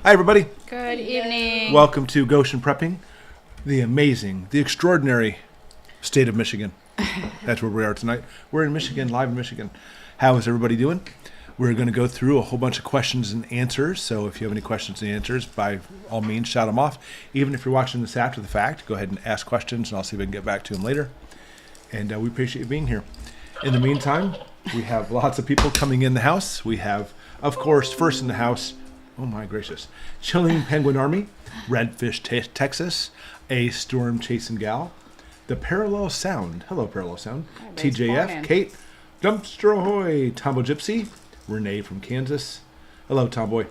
Hi, everybody. Good evening. Welcome to Goshen Prepping, the amazing, the extraordinary state of Michigan. That's where we are tonight. We're in Michigan, live in Michigan. How is everybody doing? We're going to go through a whole bunch of questions and answers. So if you have any questions and answers, by all means, shout them off. Even if you're watching this after the fact, go ahead and ask questions, and I'll see if I can get back to them later. And we appreciate you being here. In the meantime, we have lots of people coming in the house. We have, of course, first in the house, oh my gracious, Chilling Penguin Army, Redfish, Texas, A Storm Chasing Gal, The Parallel Sound, hello Parallel Sound, TJF, Kate, Dumpster Ahoy, Tombo Gypsy, Renee from Kansas, hello Tomboy,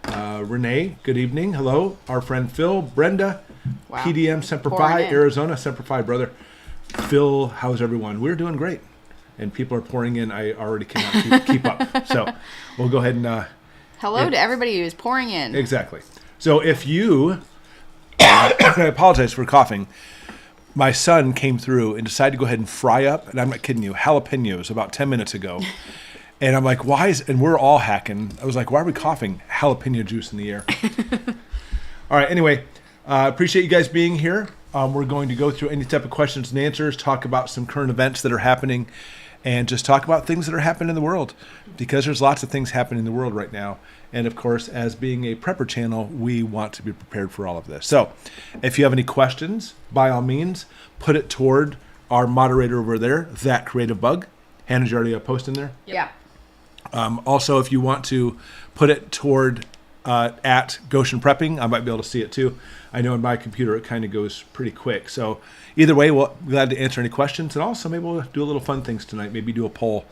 Renee, good evening, hello, our friend Phil, Brenda, wow. PDM Semper Fi, Arizona, Semper Fi, brother, Phil, how's everyone? We're doing great, and people are pouring in. I already cannot keep up, so we'll go ahead and hello to everybody who's pouring in. Exactly. So if you, I apologize for coughing, my son came through and decided to go ahead and fry up, and I'm not kidding you, jalapenos about 10 minutes ago. And I'm like, and we're all hacking. I was like, why are we coughing? Jalapeno juice in the air. All right, anyway, appreciate you guys being here. We're going to go through any type of questions and answers, talk about some current events that are happening, and just talk about things that are happening in the world, because there's lots of things happening in the world right now. And of course, as being a prepper channel, we want to be prepared for all of this. So if you have any questions, by all means, put it toward our moderator over there, That Creative Bug. Hannah, did you already post in there? Yeah. Also, if you want to put it toward at Goshen Prepping, I might be able to see it too. I know in my computer it kind of goes pretty quick. So either way, we're glad to answer any questions. And also maybe we'll do a little fun things tonight. Maybe do a poll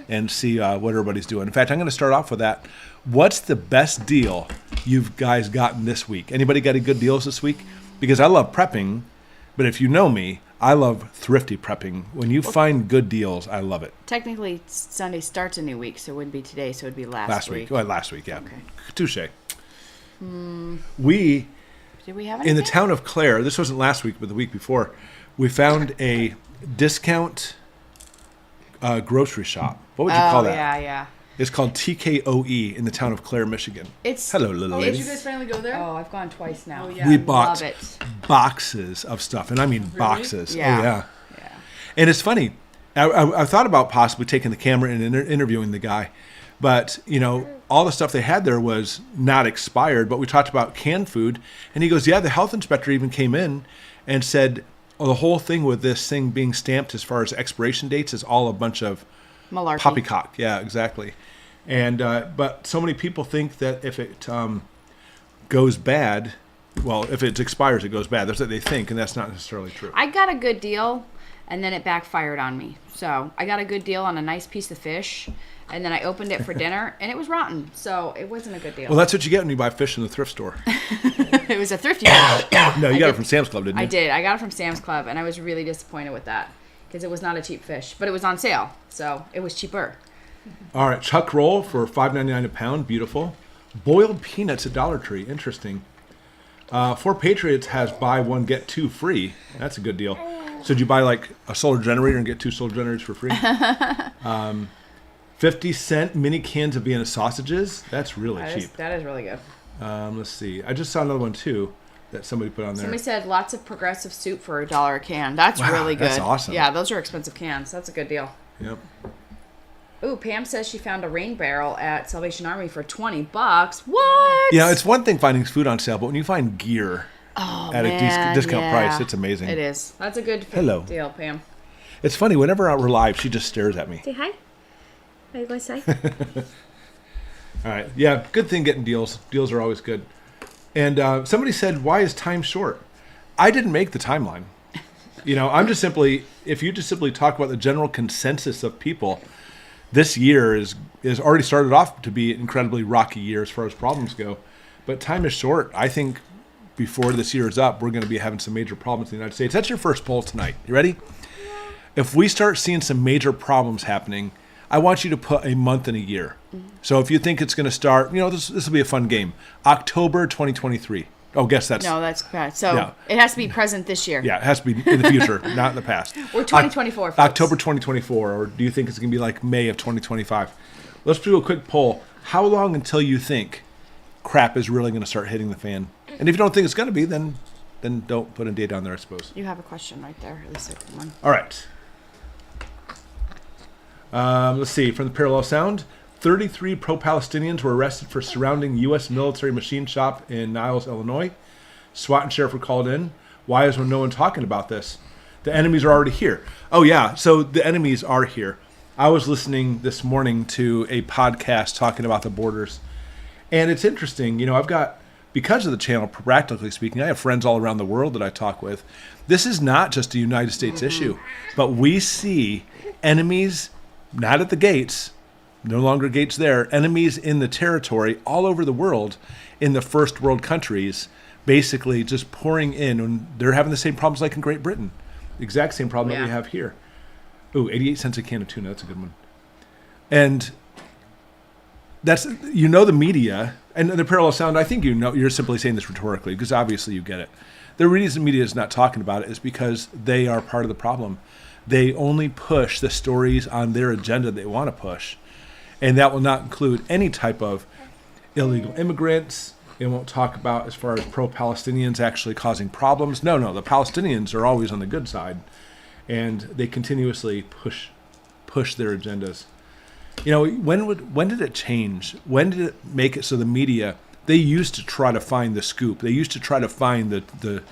and see what everybody's doing. In fact, I'm going to start off with that. What's the best deal you guys gotten this week? Anybody got any good deals this week? Because I love prepping, but if you know me, I love thrifty prepping. When you find good deals, I love it. Technically, Sunday starts a new week, so it wouldn't be today, so it would be last week. Well, last week, yeah. Okay. Touche. Did we have anything? In the town of Clare, this wasn't last week, but the week before, we found a discount grocery shop. What would you call that? Yeah. It's called TKOE in the town of Clare, Michigan. Hello, little lady. Did you guys finally go there? Oh, I've gone twice now. Oh, yeah. We bought Love it. boxes of stuff, and I mean boxes. Yeah. Oh, yeah. And it's funny. I thought about possibly taking the camera and interviewing the guy, but, you know, all the stuff they had there was not expired, but we talked about canned food, and he goes, yeah, the health inspector even came in and said, oh, the whole thing with this thing being stamped as far as expiration dates is all a bunch of malarkey. Poppycock. Yeah, exactly. And but so many people think that if it goes bad, well, if it expires, it goes bad. That's what they think, and that's not necessarily true. I got a good deal, and then it backfired on me. So I got a good deal on a nice piece of fish, and then I opened it for dinner, and it was rotten. So it wasn't a good deal. Well, that's what you get when you buy fish in the thrift store. It was a thrifty fish. No, you got it from Sam's Club, didn't you? I did. I got it from Sam's Club, and I was really disappointed with that because it was not a cheap fish, but it was on sale, so it was cheaper. All right, chuck roll for $5.99 a pound. Beautiful. Boiled peanuts at Dollar Tree. Interesting. Four Patriots has buy one, get two free. That's a good deal. So did you buy like a solar generator and get two solar generators for free? 50-cent mini cans of Vienna sausages. That's really cheap. That is really good. Let's see. I just saw another one too that somebody put on there. Somebody said lots of Progressive soup for $1 a can. That's really good. That's awesome. Yeah, those are expensive cans. That's a good deal. Yep. Ooh, Pam says she found a rain barrel at Salvation Army for $20. What? Yeah, it's one thing finding food on sale, but when you find gear at a discount price, it's amazing. It is. That's a good deal, Pam. It's funny. Whenever we're live, she just stares at me. Say hi. What are you going to say? All right. Yeah, good thing getting deals. Deals are always good. And somebody said, why is time short? I didn't make the timeline. You know, I'm just simply, if you just simply talk about the general consensus of people, this year is already started off to be an incredibly rocky year as far as problems go. But time is short. I think before this year is up, we're going to be having some major problems in the United States. That's your first poll tonight. You ready? If we start seeing some major problems happening, I want you to put a month and a year. So if you think it's going to start, you know, this will be a fun game. October 2023. Oh, guess that's... No, that's bad. So it has to be present this year. Yeah, it has to be in the future, not in the past. Or 2024, folks. October 2024, or do you think it's going to be like May of 2025? Let's do a quick poll. How long until you think crap is really going to start hitting the fan. And if you don't think it's going to be, then don't put a date on there, I suppose. You have a question right there. At least one. All right. Let's see. From the Parallel Sound, 33 pro-Palestinians were arrested for surrounding U.S. military machine shop in Niles, Illinois. SWAT and sheriff were called in. Why is no one talking about this? The enemies are already here. Oh, yeah. So the enemies are here. I was listening this morning to a podcast talking about the borders. And it's interesting. You know, I've got, because of the channel, practically speaking, I have friends all around the world that I talk with. This is not just a United States issue, but we see enemies, not at the gates, no longer gates there, enemies in the territory all over the world, in the first world countries, basically just pouring in. And they're having the same problems like in Great Britain. Exact same problem that we have here. Ooh, 88 cents a can of tuna. That's a good one. And that's, you know, the media and the Parallel Sound, I think you know, you're simply saying this rhetorically because obviously you get it. The reason the media is not talking about it is because they are part of the problem. They only push the stories on their agenda they want to push. And that will not include any type of illegal immigrants. It won't talk about as far as pro-Palestinians actually causing problems. No, the Palestinians are always on the good side. And they continuously push their agendas. You know, when did it change? When did it make it so the media, they used to try to find the scoop. They used to try to find the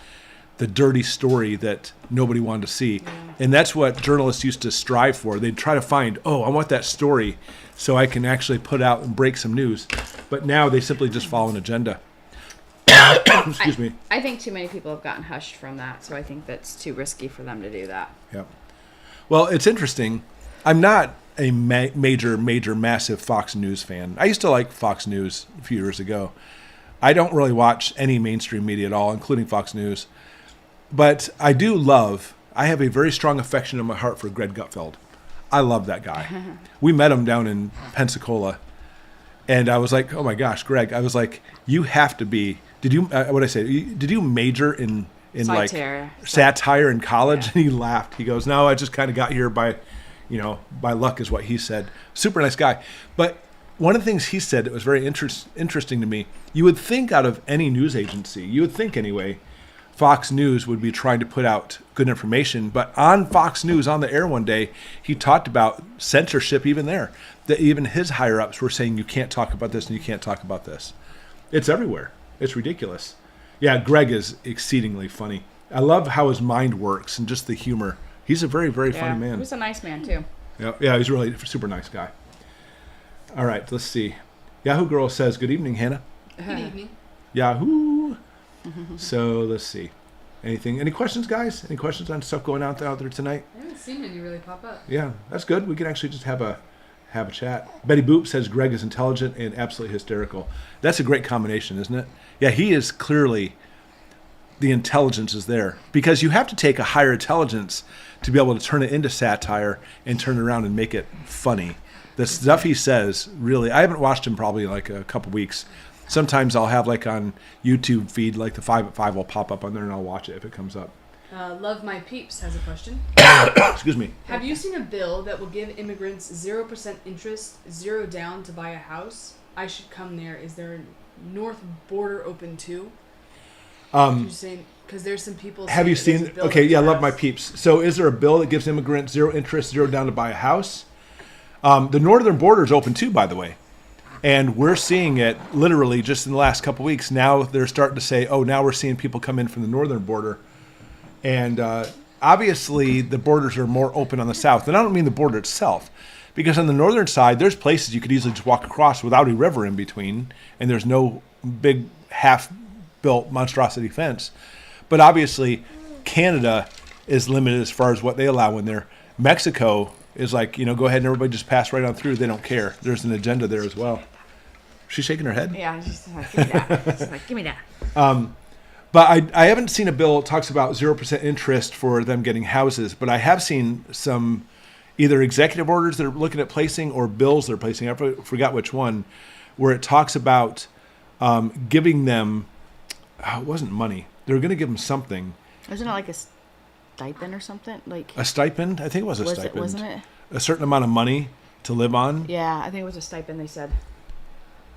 dirty story that nobody wanted to see. And that's what journalists used to strive for. They'd try to find, I want that story so I can actually put out and break some news. But now they simply just follow an agenda. Excuse me. I think too many people have gotten hushed from that, so I think that's too risky for them to do that. Yep. Well, it's interesting. I'm not a major, massive Fox News fan. I used to like Fox News a few years ago. I don't really watch any mainstream media at all, including Fox News. But I have a very strong affection in my heart for Greg Gutfeld. I love that guy. We met him down in Pensacola. And I was like, oh my gosh, Greg. I was like, you have to be, did you major in Satire. like satire in college? Yeah. And he laughed. He goes, no, I just kind of got here by luck is what he said. Super nice guy. But one of the things he said that was very interesting to me, you would think out of any news agency, you would think anyway, Fox News would be trying to put out good information. But on Fox News on the air one day, he talked about censorship even there. That even his higher-ups were saying you can't talk about this and you can't talk about this. It's everywhere. It's ridiculous. Yeah, Greg is exceedingly funny. I love how his mind works and just the humor. He's a very, very funny man. He was a nice man, too. Yeah, he's really a super nice guy. All right, let's see. Yahoo Girl says, good evening, Hannah. Good evening. Yahoo. So let's see. Any questions, guys? Any questions on stuff going out there tonight? I haven't seen any really pop up. Yeah, that's good. We can actually just have a chat. Betty Boop says Greg is intelligent and absolutely hysterical. That's a great combination, isn't it? Yeah, he is clearly, the intelligence is there. Because you have to take a higher intelligence to be able to turn it into satire and turn it around and make it funny. The stuff he says, really, I haven't watched him probably like a couple weeks. Sometimes I'll have like on YouTube feed, like the 5 at 5 will pop up on there and I'll watch it if it comes up. Love My Peeps has a question. Excuse me. Have you seen a bill that will give immigrants 0% interest, 0 down to buy a house? I should come there. Is there a north border open too? Because there's some people. Have you seen? Okay, yeah, Love My Peeps. So is there a bill that gives immigrants 0 interest, 0 down to buy a house? The northern border is open too, by the way. And we're seeing it literally just in the last couple of weeks. Now they're starting to say, now we're seeing people come in from the northern border. And obviously the borders are more open on the south. And I don't mean the border itself. Because on the northern side, there's places you could easily just walk across without a river in between. And there's no big half-built monstrosity fence. But obviously Canada is limited as far as what they allow in there. Mexico is like, go ahead and everybody just pass right on through. They don't care. There's an agenda there as well. She's shaking her head? Yeah, she's like, give me that. She's like, give me that. But I haven't seen a bill that talks about 0% interest for them getting houses. But I have seen some either executive orders that are looking at placing or bills they're placing. I forgot which one, where it talks about giving them, it wasn't money. They were going to give them something. Isn't it like a stipend or something? Like a stipend? I think it was a stipend. Wasn't it? A certain amount of money to live on. Yeah, I think it was a stipend, they said.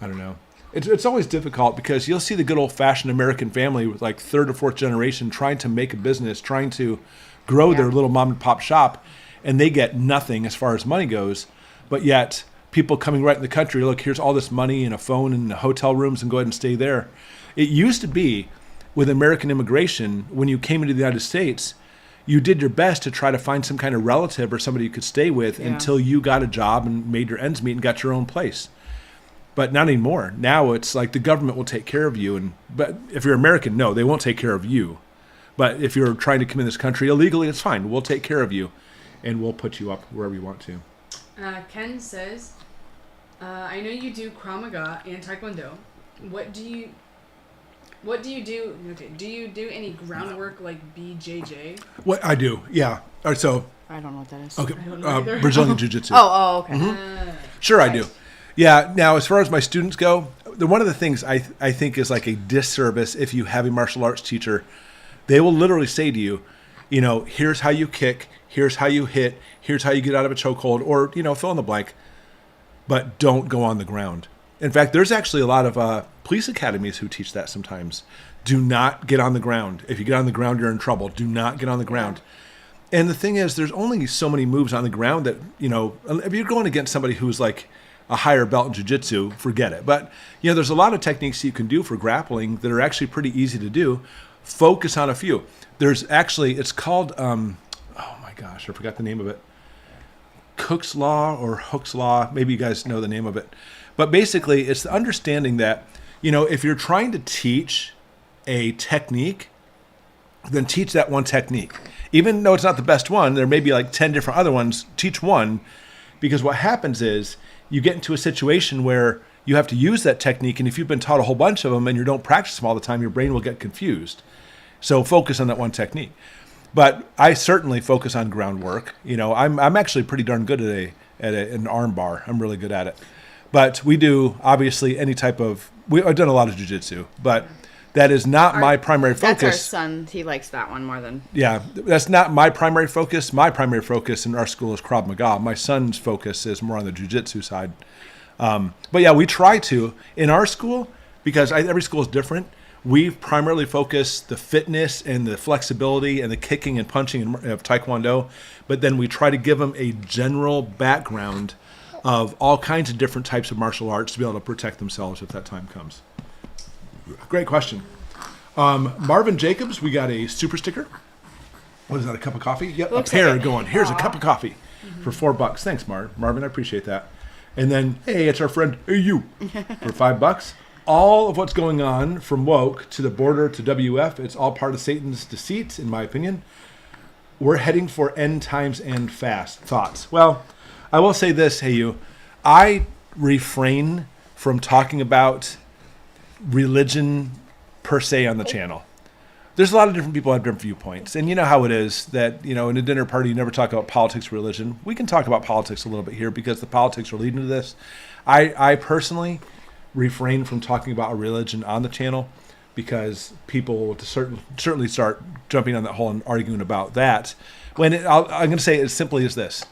I don't know. It's always difficult because you'll see the good old-fashioned American family with like third or fourth generation trying to make a business, trying to grow their little mom and pop shop, and they get nothing as far as money goes. But yet people coming right in the country, look, here's all this money and a phone and hotel rooms and go ahead and stay there. It used to be with American immigration, when you came into the United States, you did your best to try to find some kind of relative or somebody you could stay with until you got a job and made your ends meet and got your own place. But not anymore. Now it's like the government will take care of you. But if you're American, no, they won't take care of you. But if you're trying to come in this country illegally, it's fine. We'll take care of you, and we'll put you up wherever you want to. Ken says, I know you do Krav Maga and Taekwondo. What do you do? Okay, do you do any groundwork like BJJ? What I do, yeah. All right, so I don't know what that is. okay, I don't know either. Brazilian Jiu-Jitsu. Okay. Sure, I do. Yeah. Now, as far as my students go, one of the things I think is like a disservice if you have a martial arts teacher, they will literally say to you, here's how you kick, here's how you hit, here's how you get out of a chokehold, or fill in the blank, but don't go on the ground. In fact, there's actually a lot of police academies who teach that sometimes. Do not get on the ground. If you get on the ground, you're in trouble. Do not get on the ground. And the thing is, there's only so many moves on the ground that, if you're going against somebody who's like a higher belt in jiu-jitsu, forget it. But, there's a lot of techniques you can do for grappling that are actually pretty easy to do. Focus on a few. There's actually, it's called, oh my gosh, I forgot the name of it. Cook's Law or Hook's Law. Maybe you guys know the name of it. But basically, it's the understanding that, if you're trying to teach a technique, then teach that one technique. Even though it's not the best one, there may be like 10 different other ones, teach one. Because what happens is you get into a situation where you have to use that technique, and if you've been taught a whole bunch of them and you don't practice them all the time, your brain will get confused. So focus on that one technique. But I certainly focus on groundwork. I'm actually pretty darn good at an arm bar. I'm really good at it. But we do obviously any type of. I've done a lot of jiu-jitsu, but that is not my primary focus. That's our son. He likes that one more than. Yeah, that's not my primary focus. My primary focus in our school is Krav Maga. My son's focus is more on the jiu-jitsu side. But yeah, we try to in our school because every school is different. We primarily focus the fitness and the flexibility and the kicking and punching of Taekwondo, but then we try to give them a general background of all kinds of different types of martial arts to be able to protect themselves if that time comes. Great question. Marvin Jacobs, we got a super sticker. What is that, a cup of coffee? Yep, a pair going. Here's a cup of coffee for $4. Thanks, Marvin. I appreciate that. And then, hey, it's our friend, hey, you, for $5. All of what's going on from woke to the border to WF, it's all part of Satan's deceit, in my opinion. We're heading for end times and fast. Thoughts? Well, I will say this, hey, you. I refrain from talking about religion per se on the channel. There's a lot of different people who have different viewpoints. And you know how it is that, in a dinner party, you never talk about politics or religion. We can talk about politics a little bit here because the politics are leading to this. I personally refrain from talking about religion on the channel because people will certainly start jumping on that hole and arguing about that. I'm going to say it as simply as this.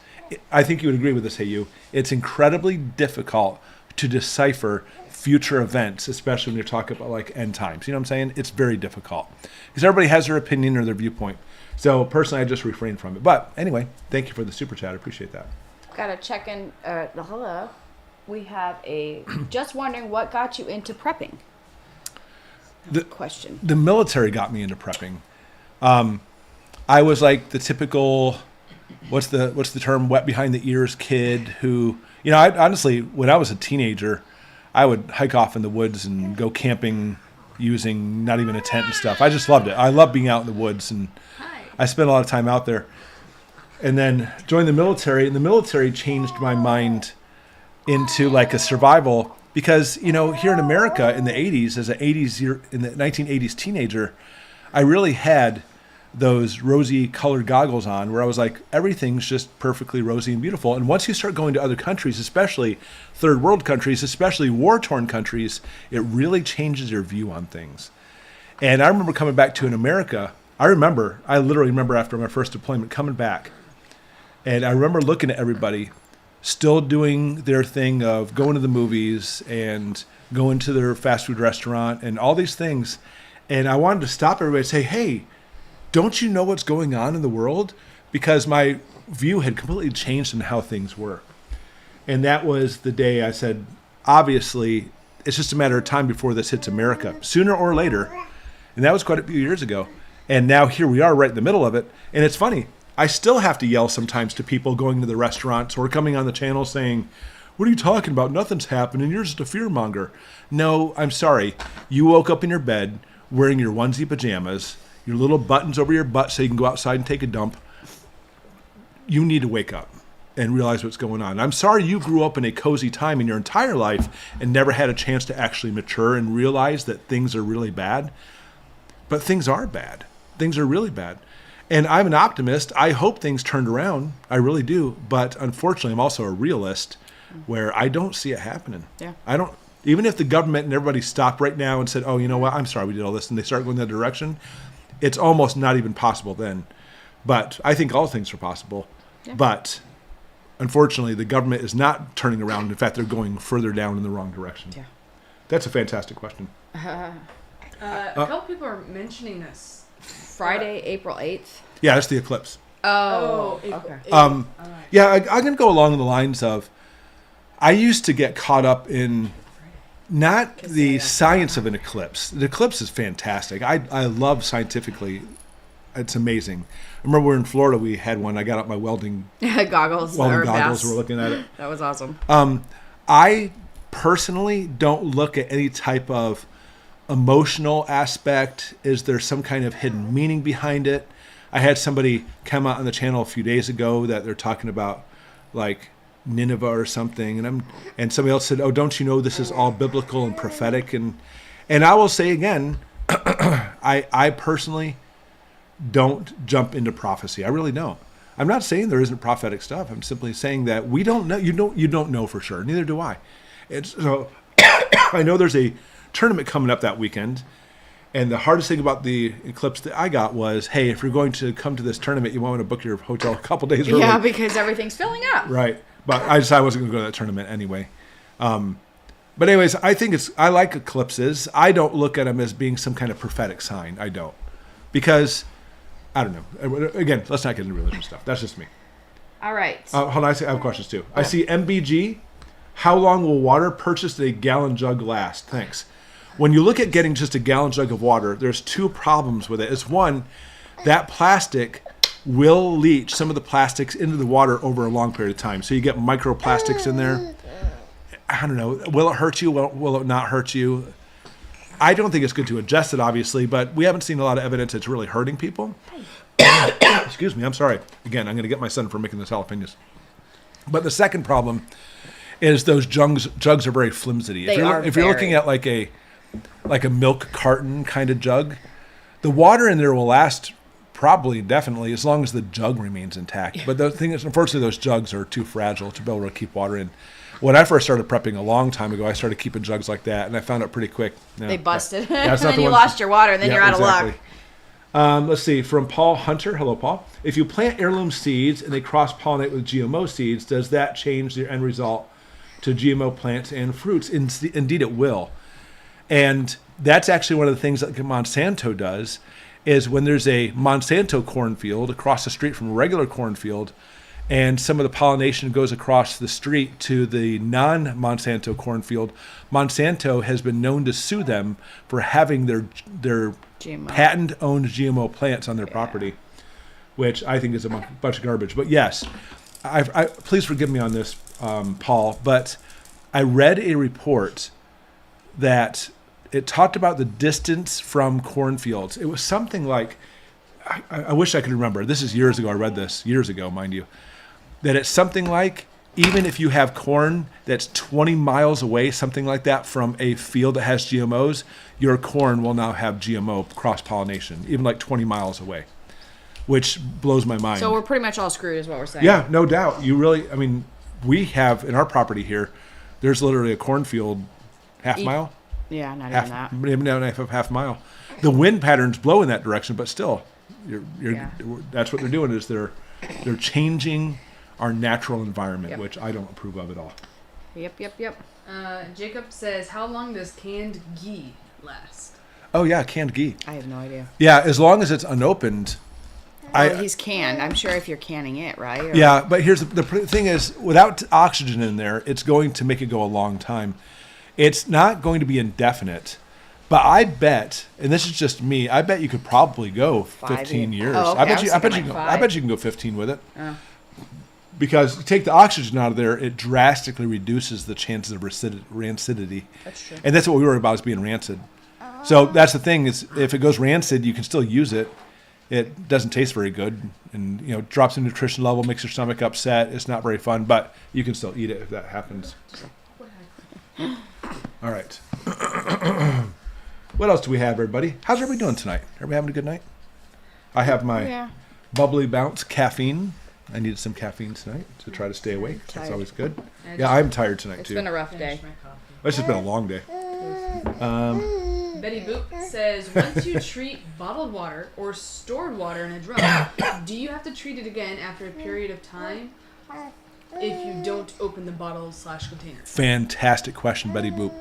I think you would agree with this, hey, you. It's incredibly difficult to decipher future events, especially when you're talking about like end times. You know what I'm saying? It's very difficult because everybody has their opinion or their viewpoint. So personally, I just refrain from it. But anyway, thank you for the super chat. I appreciate that. Got to check in. Hello. We have just wondering what got you into prepping? Question. The military got me into prepping. I was like the typical, what's the term, wet behind the ears kid who, I honestly, when I was a teenager, I would hike off in the woods and go camping using not even a tent and stuff. I just loved it. I love being out in the woods, and I spent a lot of time out there. And then joined the military, and the military changed my mind into like a survival because, here in America in the 80s, as in the 1980s teenager, I really had those rosy colored goggles on where I was like, everything's just perfectly rosy and beautiful. And once you start going to other countries, especially third world countries, especially war-torn countries, it really changes your view on things. And I remember coming back to in America, I literally remember after my first deployment coming back, and I remember looking at everybody still doing their thing of going to the movies and going to their fast food restaurant and all these things. And I wanted to stop everybody and say, hey, don't you know what's going on in the world? Because my view had completely changed in how things were. And that was the day I said, obviously, it's just a matter of time before this hits America, sooner or later. And that was quite a few years ago. And now here we are right in the middle of it. And it's funny, I still have to yell sometimes to people going to the restaurants or coming on the channel saying, what are you talking about? Nothing's happening. You're just a fearmonger. No, I'm sorry. You woke up in your bed wearing your onesie pajamas, your little buttons over your butt so you can go outside and take a dump. You need to wake up and realize what's going on. I'm sorry you grew up in a cozy time in your entire life and never had a chance to actually mature and realize that things are really bad. But things are bad. Things are really bad. And I'm an optimist. I hope things turned around. I really do. But unfortunately, I'm also a realist where I don't see it happening. Yeah. I don't. Even if the government and everybody stopped right now and said, oh, you know what? I'm sorry we did all this. And they start going that direction. It's almost not even possible then. But I think all things are possible. Yeah. But unfortunately, the government is not turning around. In fact, they're going further down in the wrong direction. Yeah. That's a fantastic question. A couple people are mentioning this. Friday, April 8th. Yeah, that's the eclipse. Oh, April okay. 8th. Um, All right. Yeah, I'm going to go along the lines of, I used to get caught up in not the science of an eclipse. The eclipse is fantastic. I love scientifically. It's amazing. I remember we were in Florida. We had one. I got out my welding goggles. goggles. Vests. We're looking at it. That was awesome. I personally don't look at any type of emotional aspect. Is there some kind of hidden meaning behind it? I had somebody come out on the channel a few days ago that they're talking about like Nineveh or something, and somebody else said, "Oh, don't you know this is all biblical and prophetic?" And I will say again, I personally don't jump into prophecy. I really don't. I'm not saying there isn't prophetic stuff. I'm simply saying that we don't know. You don't know for sure. Neither do I. So I know there's a tournament coming up that weekend. And the hardest thing about the eclipse that I got was, hey, if you're going to come to this tournament, you want to book your hotel a couple days early. Yeah, because everything's filling up. Right. But I decided I wasn't going to go to that tournament anyway. But anyways, I like eclipses. I don't look at them as being some kind of prophetic sign. I don't. Because, I don't know. Again, let's not get into religious stuff. That's just me. All right. Hold on, I have questions too. I see MBG. How long will water purchased in a gallon jug last? Thanks. When you look at getting just a gallon jug of water, there's two problems with it. It's one, that plastic will leach some of the plastics into the water over a long period of time. So you get microplastics in there. I don't know. Will it hurt you? Will it not hurt you? I don't think it's good to ingest it, obviously, but we haven't seen a lot of evidence it's really hurting people. Excuse me. I'm sorry. Again, I'm going to get my son for making this jalapenos. But the second problem is those jugs are very flimsy. If you're looking at like a milk carton kind of jug, the water in there will last probably definitely as long as the jug remains intact. Yeah. But the thing is, unfortunately, those jugs are too fragile to be able to keep water in. When I first started prepping a long time ago, I started keeping jugs like that, and I found out pretty quick. No, they busted. And then you lost your water, and then you're out of luck. Let's see. From Paul Hunter. Hello, Paul. If you plant heirloom seeds and they cross-pollinate with GMO seeds, does that change the end result to GMO plants and fruits? Indeed, it will. And that's actually one of the things that Monsanto does, is when there's a Monsanto cornfield across the street from a regular cornfield, and some of the pollination goes across the street to the non-Monsanto cornfield, Monsanto has been known to sue them for having their patent-owned GMO plants on their property, which I think is a bunch of garbage. But yes, I please forgive me on this, Paul, but I read a report that it talked about the distance from cornfields. It was something like, I wish I could remember. This is years ago. I read this years ago, mind you. That it's something like, even if you have corn that's 20 miles away, something like that, from a field that has GMOs, your corn will now have GMO cross-pollination, even like 20 miles away, which blows my mind. So we're pretty much all screwed is what we're saying. Yeah, no doubt. We have, in our property here, there's literally a cornfield mile. Yeah, not even that. Maybe not half mile. The wind patterns blow in that direction, but still, that's what they're doing, is they're changing our natural environment, Yep. which I don't approve of at all. Yep. Jacob says, how long does canned ghee last? Oh yeah, canned ghee. I have no idea. Yeah, as long as it's unopened. He's canned. I'm sure if you're canning it, right? Or- Yeah, but here's the thing is, without oxygen in there, it's going to make it go a long time. It's not going to be indefinite. But I bet, and this is just me, I bet you could probably go 15 years. Oh, okay. I bet I you was I bet thinking you like I 5. bet you can go 15 with it. Oh. Because you take the oxygen out of there, it drastically reduces the chances of rancidity. That's true. And that's what we worry about, is being rancid. So that's the thing, is if it goes rancid, you can still use it. It doesn't taste very good, and drops the nutrition level, makes your stomach upset. It's not very fun, but you can still eat it if that happens. All right. What else do we have, everybody? How's everybody doing tonight? Everybody having a good night? I have my bubbly bounce caffeine. I needed some caffeine tonight to try to stay awake. That's Tired. always good. I Yeah, I'm tired tonight It's too. been a rough day. Finish my coffee. It's just been a long day. Betty Boop says, once you treat bottled water or stored water in a drum, do you have to treat it again after a period of time if you don't open the bottle/container? Fantastic question, Betty Boop.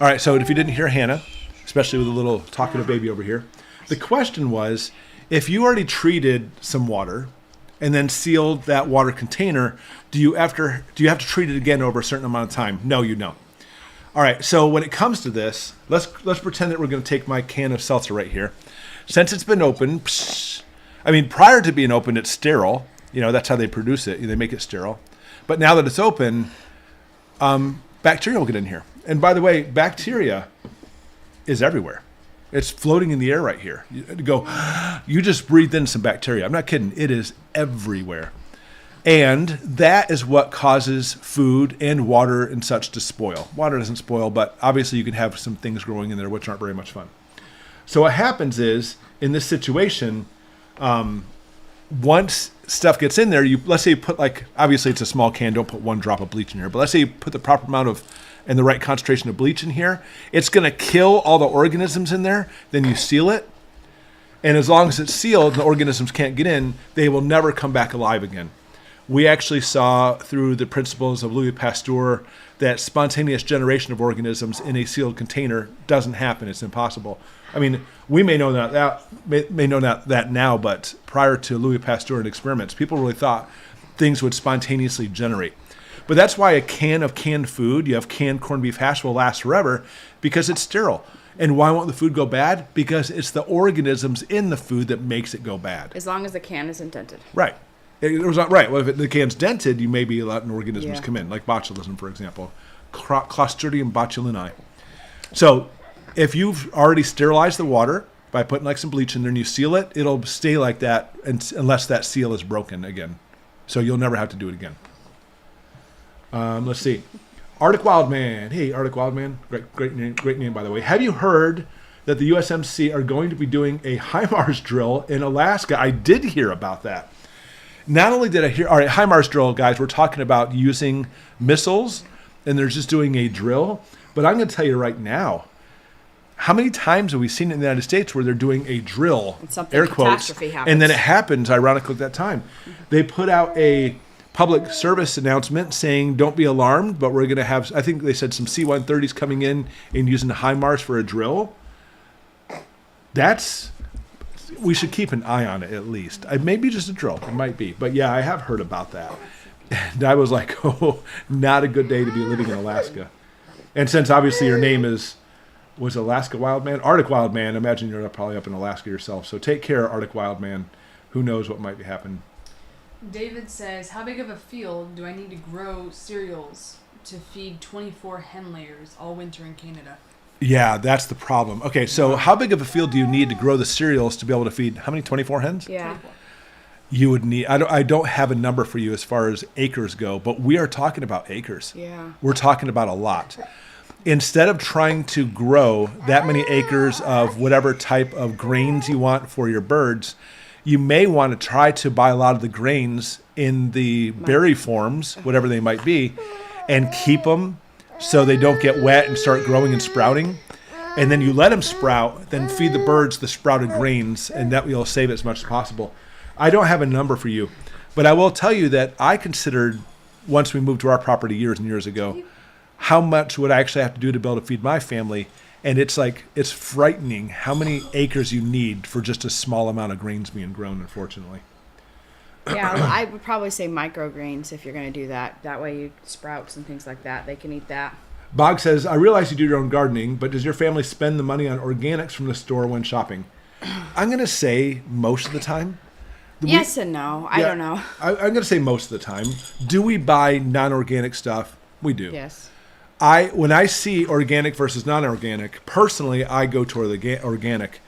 All right, so if you didn't hear Hannah, especially with a little talkative baby over here, the question was, if you already treated some water and then sealed that water container, do you have to treat it again over a certain amount of time? No, you don't. All right, so when it comes to this, let's pretend that we're going to take my can of seltzer right here. Since it's been opened, prior to being opened, it's sterile. That's how they produce it. They make it sterile. But now that it's open, bacteria will get in here. And by the way, bacteria is everywhere. It's floating in the air right here. You just breathed in some bacteria. I'm not kidding. It is everywhere. And that is what causes food and water and such to spoil. Water doesn't spoil, but obviously you can have some things growing in there which aren't very much fun. So what happens is, in this situation, once stuff gets in there, let's say you put, obviously it's a small can, don't put 1 drop of bleach in here, but let's say you put the proper amount of and the right concentration of bleach in here, it's going to kill all the organisms in there. Then you seal it. And as long as it's sealed and the organisms can't get in, they will never come back alive again. We actually saw through the principles of Louis Pasteur that spontaneous generation of organisms in a sealed container doesn't happen. It's impossible. We may know that now, but prior to Louis Pasteur and experiments, people really thought things would spontaneously generate. But that's why a can of canned food, you have canned corned beef hash, will last forever, because it's sterile. And why won't the food go bad? Because it's the organisms in the food that makes it go bad. As long as the can isn't dented. Right. It was not right. Well, if the can's dented, you may be letting organisms Yeah. come in, like botulism, for example, Clostridium botulinum. So, if you've already sterilized the water by putting some bleach in there and you seal it, it'll stay like that unless that seal is broken again. So you'll never have to do it again. Let's see. Arctic Wildman. Hey, Arctic Wildman. Great name, by the way. Have you heard that the USMC are going to be doing a HIMARS drill in Alaska? I did hear about that. Not only did I hear, all right, HIMARS drill, guys, we're talking about using missiles, and they're just doing a drill. But I'm going to tell you right now, how many times have we seen in the United States where they're doing a drill, And something air quotes, catastrophe happens. and then it happens, ironically, at that time. They put out a public service announcement saying, don't be alarmed, but we're going to have, I think they said, some C-130s coming in and using HIMARS for a drill. We should keep an eye on it at least. It may be just a drill. It might be. But yeah, I have heard about that. And I was like, oh, not a good day to be living in Alaska. And since obviously your name was Alaska Wildman? Arctic Wildman, imagine you're probably up in Alaska yourself. So take care, Arctic Wildman. Who knows what might be happening. David says, how big of a field do I need to grow cereals to feed 24 hen layers all winter in Canada? Yeah, that's the problem. Okay, so how big of a field do you need to grow the cereals to be able to feed, how many, 24 hens? Yeah. 24. You would need, I don't have a number for you as far as acres go, but we are talking about acres. Yeah. We're talking about a lot. Instead of trying to grow that many acres of whatever type of grains you want for your birds, you may want to try to buy a lot of the grains in the berry forms, whatever they might be, and keep them so they don't get wet and start growing and sprouting. And then you let them sprout, then feed the birds the sprouted grains, and that will save as much as possible. I don't have a number for you, But I will tell you that I considered, once we moved to our property years and years ago, how much would I actually have to do to be able to feed my family. And it's frightening how many acres you need for just a small amount of grains being grown, unfortunately. Yeah, I would probably say microgreens if you're going to do that. That way you sprouts and things like that. They can eat that. Bog says, I realize you do your own gardening, but does your family spend the money on organics from the store when shopping? I'm going to say most of the time. Yes and no. I don't know. I'm going to say most of the time. Do we buy non-organic stuff? We do. Yes. When I see organic versus non-organic, personally, I go toward the organic.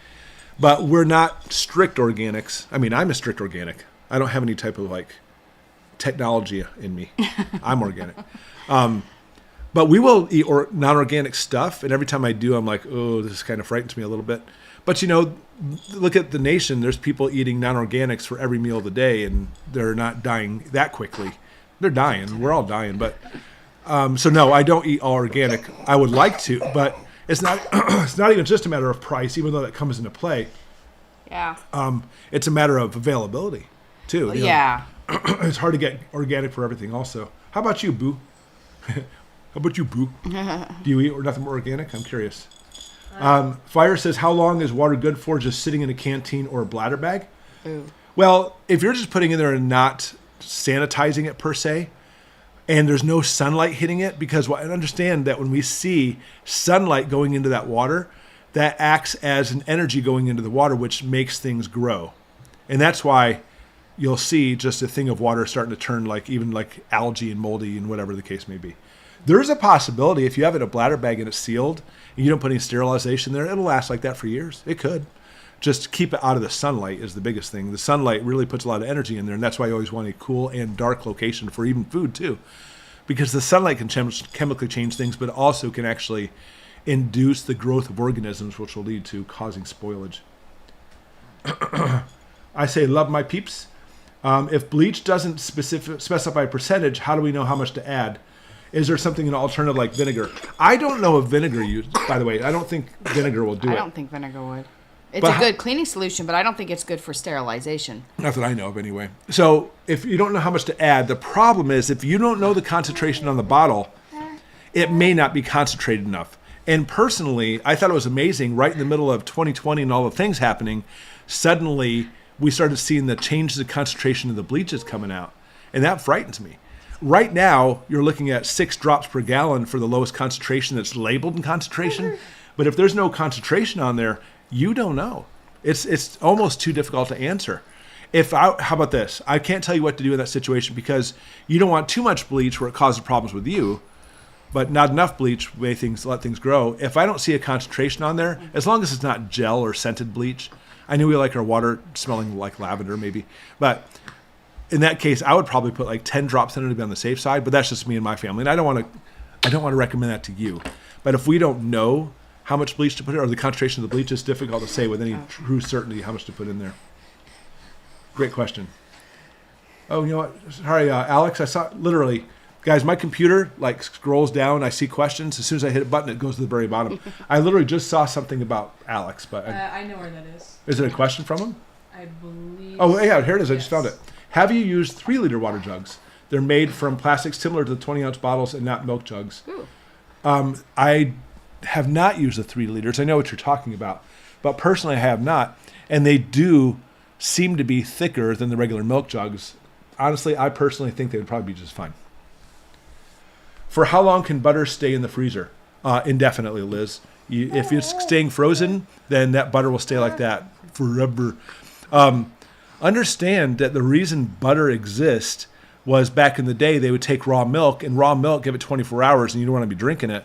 But we're not strict organics. I mean, I'm a strict organic. I don't have any type of technology in me. I'm organic. But we will eat non-organic stuff, and every time I do, I'm like, oh, this kind of frightens me a little bit. But look at the nation. There's people eating non-organics for every meal of the day, and they're not dying that quickly. They're dying. We're all dying. But so no, I don't eat all organic. I would like to, but it's not. It's not even just a matter of price, even though that comes into play. Yeah. It's a matter of availability, too. Yeah. It's hard to get organic for everything. Also, how about you, Boo? How about you, Boo? Do you eat or nothing more organic? I'm curious. Fire says, how long is water good for? Just sitting in a canteen or a bladder bag? Ooh. Well, if you're just putting it in there and not sanitizing it per se, and there's no sunlight hitting it, because I understand that when we see sunlight going into that water, that acts as an energy going into the water, which makes things grow. And that's why you'll see just a thing of water starting to turn even like algae and moldy and whatever the case may be. There's a possibility if you have it in a bladder bag and it's sealed and you don't put any sterilization there, it'll last like that for years. It could. Just keep it out of the sunlight is the biggest thing. The sunlight really puts a lot of energy in there, and that's why you always want a cool and dark location for even food too. Because the sunlight can chemically change things, but also can actually induce the growth of organisms, which will lead to causing spoilage. I say love my peeps. If bleach doesn't specify a percentage, how do we know how much to add? Is there something an alternative like vinegar? I don't know of vinegar used, by the way. I don't think vinegar will do it. I don't think vinegar would. It's a good cleaning solution, but I don't think it's good for sterilization. Not that I know of anyway. So if you don't know how much to add, the problem is if you don't know the concentration on the bottle, it may not be concentrated enough. And personally, I thought it was amazing right in the middle of 2020 and all the things happening, suddenly we started seeing the changes in concentration of the bleaches coming out. And that frightens me. Right now, you're looking at 6 drops per gallon for the lowest concentration that's labeled in concentration. But if there's no concentration on there, you don't know. It's almost too difficult to answer. How about this? I can't tell you what to do in that situation because you don't want too much bleach where it causes problems with you, but not enough bleach let things grow. If I don't see a concentration on there, as long as it's not gel or scented bleach, I know we like our water smelling like lavender maybe, but in that case, I would probably put 10 drops in it to be on the safe side, but that's just me and my family, and I don't want to recommend that to you. But if we don't know how much bleach to put in, or the concentration of the bleach, it's difficult to say with any true certainty how much to put in there. Great question. Oh, you know what? Sorry, Alex, I saw literally, guys, my computer scrolls down, I see questions. As soon as I hit a button, it goes to the very bottom. I literally just saw something about Alex, but I know where that is. Is it a question from him? I believe. Oh, yeah, here it is. I just Yes. found it. Have you used 3-liter water jugs? They're made from plastic similar to the 20-ounce bottles and not milk jugs. Ooh. I have not used the 3 liters. I know what you're talking about, but personally I have not. And they do seem to be thicker than the regular milk jugs. Honestly, I personally think they would probably be just fine. For how long can butter stay in the freezer? Indefinitely, Liz. If it's staying frozen, then that butter will stay like that forever. Understand that the reason butter exists was back in the day they would take raw milk, and raw milk, give it 24 hours, and you don't want to be drinking it.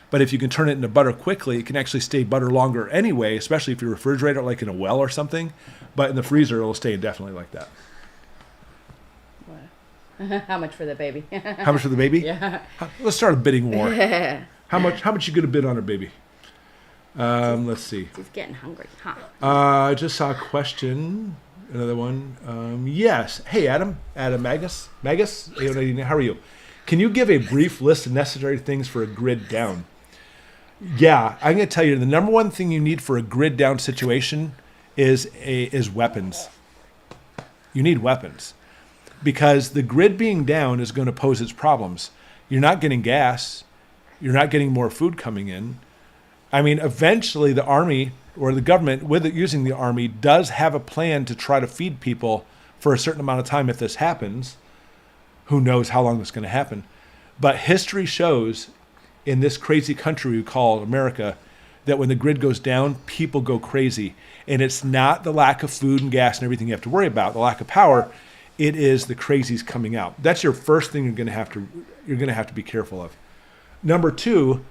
But if you can turn it into butter quickly, it can actually stay butter longer anyway, especially if you refrigerate it like in a well or something. But in the freezer, it'll stay indefinitely like that. How much for the baby? How much for the baby? Yeah. Let's start a bidding war. How much you gonna bid on a baby? Let's see. He's getting hungry, huh? I just saw a question. Another one. Yes. Hey, Adam Magus. How are you? Can you give a brief list of necessary things for a grid down? Yeah, I'm going to tell you the number one thing you need for a grid down situation is weapons. You need weapons. because the grid being down is going to pose its problems. You're not getting gas. You're not getting more food coming in. I mean, eventually the army or the government, with it using the army, does have a plan to try to feed people for a certain amount of time if this happens. Who knows how long this is going to happen. But history shows in this crazy country we call America that when the grid goes down, people go crazy. And it's not the lack of food and gas and everything you have to worry about, the lack of power. It is the crazies coming out. That's your first thing you're going to have to be careful of. Number two,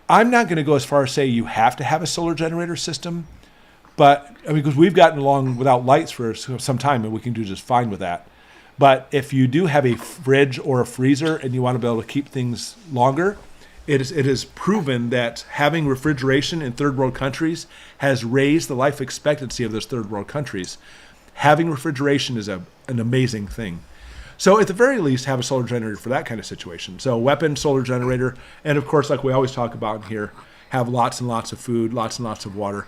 I'm not going to go as far as say you have to have a solar generator system, but I mean, because we've gotten along without lights for some time and we can do just fine with that. But if you do have a fridge or a freezer and you want to be able to keep things longer, it is proven that having refrigeration in third world countries has raised the life expectancy of those third world countries. Having refrigeration is an amazing thing. So at the very least, have a solar generator for that kind of situation. So weapon, solar generator, and of course, like we always talk about in here, have lots and lots of food, lots and lots of water.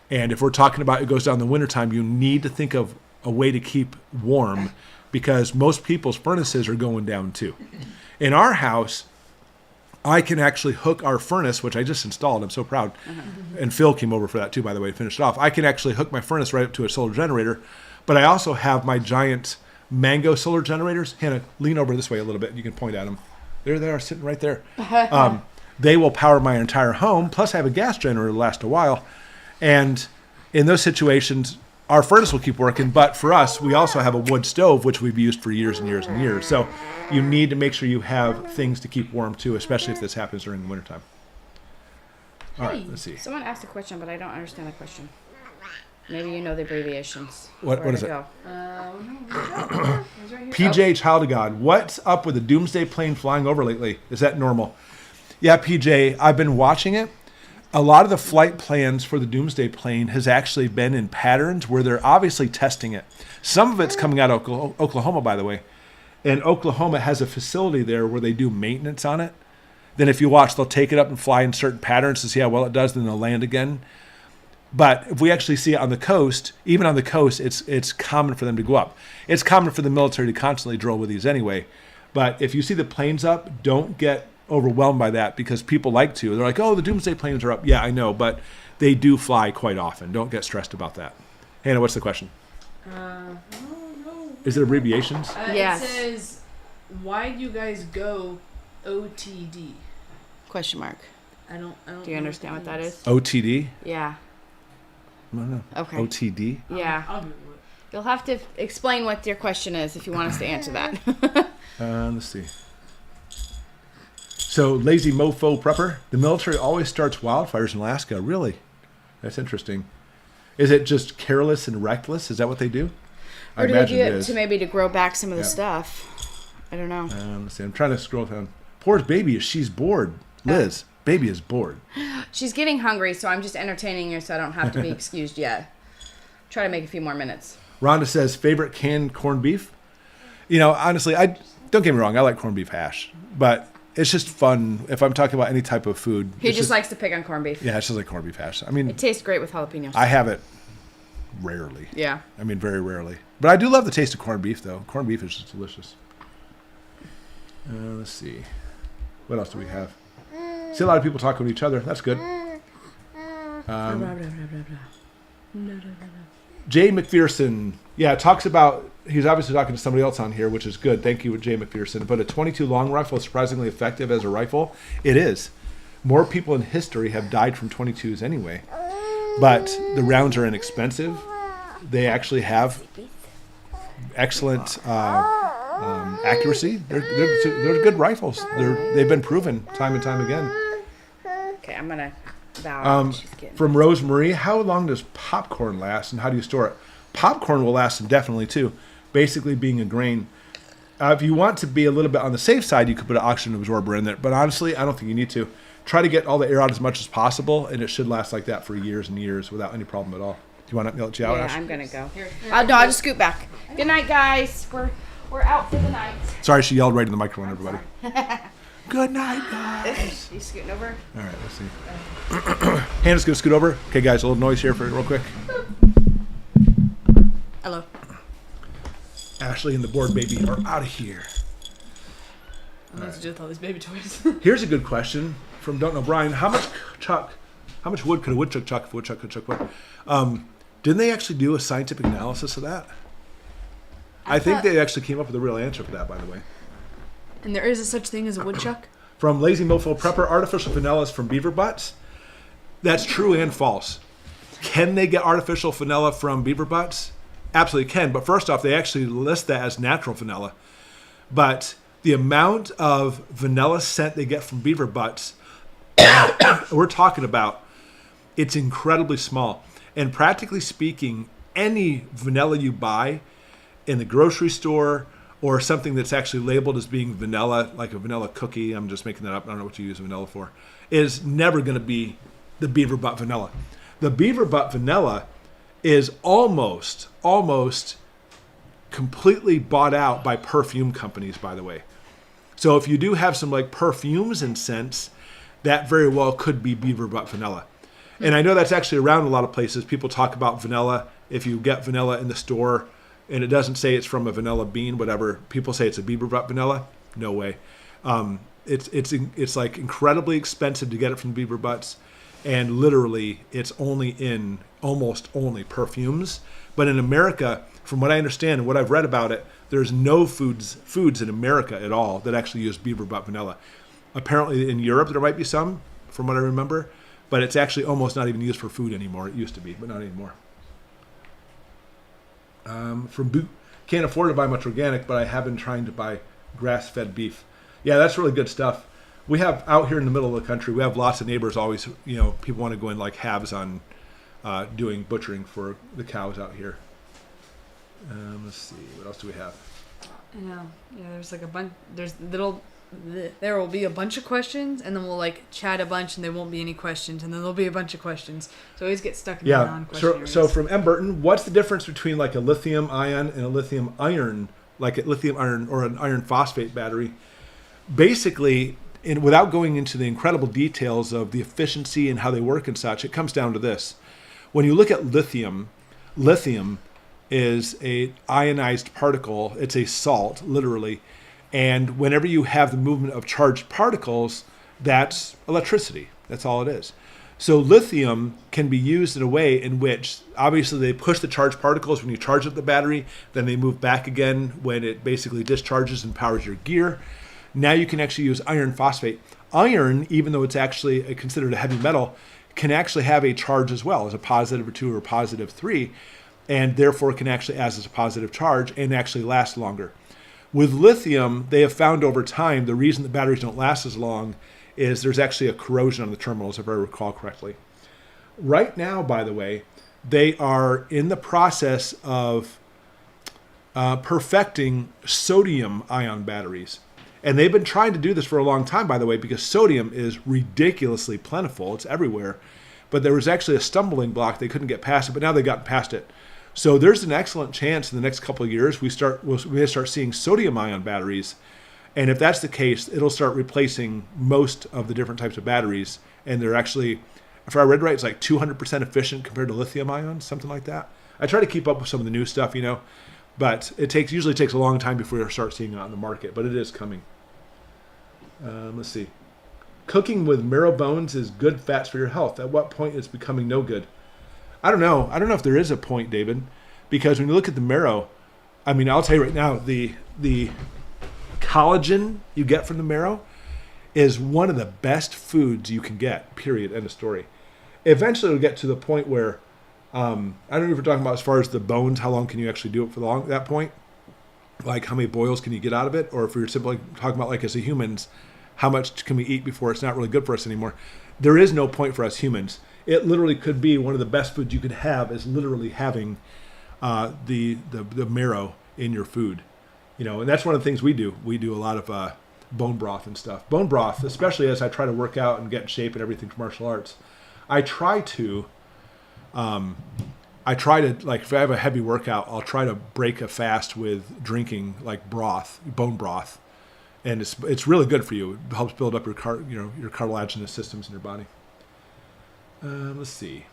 And if we're talking about it goes down in the wintertime, you need to think of a way to keep warm because most people's furnaces are going down too. In our house, I can actually hook our furnace, which I just installed. I'm so proud. And Phil came over for that too, by the way, to finish it off. I can actually hook my furnace right up to a solar generator, but I also have my giant Mango solar generators. Hannah, lean over this way a little bit. You can point at them. There they are, sitting right there. They will power my entire home. Plus, I have a gas generator to last a while. And in those situations, our furnace will keep working. But for us, we also have a wood stove, which we've used for years and years and years. So you need to make sure you have things to keep warm too, especially if this happens during the wintertime. All right, let's see. Someone asked a question, but I don't understand the question. Maybe you know the abbreviations. What is it? No, it's right here. PJ Child of God, what's up with the Doomsday plane flying over lately? Is that normal? Yeah, PJ, I've been watching it. A lot of the flight plans for the Doomsday plane has actually been in patterns where they're obviously testing it. Some of it's coming out of Oklahoma, by the way. And Oklahoma has a facility there where they do maintenance on it. Then if you watch, they'll take it up and fly in certain patterns to see how well it does, then they'll land again. But if we actually see it on the coast, even on the coast, it's common for them to go up. It's common for the military to constantly drill with these anyway. But if you see the planes up, don't get overwhelmed by that because people like to. They're like, oh, the Doomsday planes are up. Yeah, I know, but they do fly quite often. Don't get stressed about that. Hannah, what's the question? No. Is it abbreviations? Yes. It says, why do you guys go OTD? Question mark. I don't Do you understand what that is? OTD? Yeah. No. Okay. OTD? Yeah. I'll Google it. You'll have to explain what your question is if you want us to answer that. Let's see. So, lazy mofo prepper. The military always starts wildfires in Alaska. Really? That's interesting. Is it just careless and reckless? Is that what they do? Or do they do it to maybe to grow back some of the Yeah. stuff? I don't know. Let's see. I'm trying to scroll down. Poor baby, she's bored. Liz, baby is bored. She's getting hungry, so I'm just entertaining her so I don't have to be excused yet. Try to make a few more minutes. Rhonda says, favorite canned corned beef? You know, honestly, don't get me wrong. I like corned beef hash. But it's just fun if I'm talking about any type of food. He just likes to pick on corned beef. Yeah, it's just like corned beef hash. I mean, It tastes great with jalapenos. I have it rarely. Yeah. I mean, very rarely. But I do love the taste of corned beef, though. Corned beef is just delicious. Let's see. What else do we have? See a lot of people talking to each other. That's good. Jay McPherson. Yeah, talks about, he's obviously talking to somebody else on here, which is good. Thank you, Jay McPherson. But a 22 long rifle is surprisingly effective as a rifle. It is. More people in history have died from 22s anyway. But the rounds are inexpensive. They actually have excellent accuracy. They're good rifles. They've been proven time and time again. Okay, I'm going to bow. From Rose Marie, how long does popcorn last and how do you store it? Popcorn will last indefinitely too, basically being a grain. If you want to be a little bit on the safe side, you could put an oxygen absorber in there. But honestly, I don't think you need to. Try to get all the air out as much as possible, and it should last like that for years and years without any problem at all. Do you want to let you out, Yeah, Ash? I'm going to go. Here. No, I'll just scoot back. Good night, guys. We're out for the night. Sorry, she yelled right in the microphone, everybody. Good night, guys. You scooting over? All right, let's see. Hannah's going to scoot over. Okay, guys, a little noise here for real quick. Hello. Ash Ashley and the board baby are out of here. I don't know what to do with all these baby toys. Here's a good question from Don't Know Brian. How much wood could a woodchuck chuck if a woodchuck could chuck wood? Didn't they actually do a scientific analysis of that? I think they actually came up with a real answer for that, by the way. And there is a such thing as a woodchuck? From Lazy Mofo Prepper, artificial vanillas from beaver butts. That's true and false. Can they get artificial vanilla from beaver butts? Absolutely can. But first off, they actually list that as natural vanilla. But the amount of vanilla scent they get from beaver butts, we're talking about, it's incredibly small. And practically speaking, any vanilla you buy in the grocery store or something that's actually labeled as being vanilla, like a vanilla cookie, I'm just making that up, I don't know what you use vanilla for, is never going to be the beaver butt vanilla. The beaver butt vanilla is almost completely bought out by perfume companies, by the way. So if you do have some like perfumes and scents, that very well could be beaver butt vanilla. And I know that's actually around a lot of places. People talk about vanilla. If you get vanilla in the store and it doesn't say it's from a vanilla bean, whatever, people say it's a beaver butt vanilla. No way. It's like incredibly expensive to get it from beaver butts. And literally, it's only in almost only perfumes. But in America, from what I understand and what I've read about it, there's no foods in America at all that actually use beaver butt vanilla. Apparently in Europe, there might be some, from what I remember. But it's actually almost not even used for food anymore. It used to be, but not anymore. Can't afford to buy much organic, but I have been trying to buy grass-fed beef. Yeah, that's really good stuff. We have out here in the middle of the country, we have lots of neighbors always, people want to go in like halves on doing butchering for the cows out here. Let's see, what else do we have? I know. Yeah, there's like a bunch. There will be a bunch of questions, and then we'll like chat a bunch, and there won't be any questions, and then there'll be a bunch of questions. So always get stuck in the non-question areas. So from M. Burton, what's the difference between like a lithium ion and a lithium iron, like a lithium iron or an iron phosphate battery? Basically, without going into the incredible details of the efficiency and how they work and such, it comes down to this. When you look at lithium is a ionized particle. It's a salt, literally. And whenever you have the movement of charged particles, that's electricity. That's all it is. So lithium can be used in a way in which, obviously, they push the charged particles when you charge up the battery, then they move back again when it basically discharges and powers your gear. Now you can actually use iron phosphate. Iron, even though it's actually considered a heavy metal, can actually have a charge as well, as a positive 2 or positive 3, and therefore can actually act as a positive charge and actually last longer. With lithium, they have found over time the reason the batteries don't last as long is there's actually a corrosion on the terminals, if I recall correctly. Right now, by the way, they are in the process of perfecting sodium ion batteries. And they've been trying to do this for a long time, by the way, because sodium is ridiculously plentiful. It's everywhere. But there was actually a stumbling block. They couldn't get past it, but now they've gotten past it. So there's an excellent chance in the next couple of years we may start seeing sodium ion batteries. And if that's the case, it'll start replacing most of the different types of batteries. And they're actually, if I read right, it's like 200% efficient compared to lithium ions, something like that. I try to keep up with some of the new stuff, but it usually takes a long time before you start seeing it on the market, but it is coming. Let's see. Cooking with marrow bones is good fats for your health. At what point is it becoming no good? I don't know. I don't know if there is a point, David, because when you look at the marrow, I'll tell you right now, the collagen you get from the marrow is one of the best foods you can get, period, end of story. Eventually it'll get to the point where, I don't know if we're talking about as far as the bones, how long can you actually do it for that point? Like how many boils can you get out of it? Or if we're simply talking about like as a humans, how much can we eat before it's not really good for us anymore? There is no point for us humans. It literally could be one of the best foods you could have is literally having the marrow in your food. And that's one of the things we do. We do a lot of bone broth and stuff. Bone broth, especially as I try to work out and get in shape and everything for martial arts. I try to, like if I have a heavy workout, I'll try to break a fast with drinking like broth, bone broth. And it's really good for you. It helps build up your cartilaginous systems in your body. Let's see.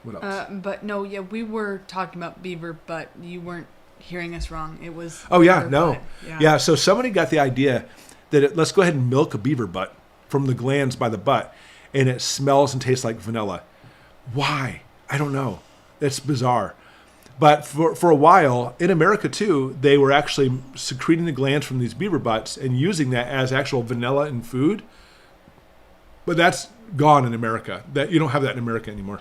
What else? But no, yeah, we were talking about beaver, but you weren't hearing us wrong. It was. Oh yeah, beaver no, butt. yeah. So somebody got the idea that let's go ahead and milk a beaver butt from the glands by the butt, and it smells and tastes like vanilla. Why? I don't know. It's bizarre. But for a while, in America too, they were actually secreting the glands from these beaver butts and using that as actual vanilla in food. But that's gone in America. That you don't have that in America anymore.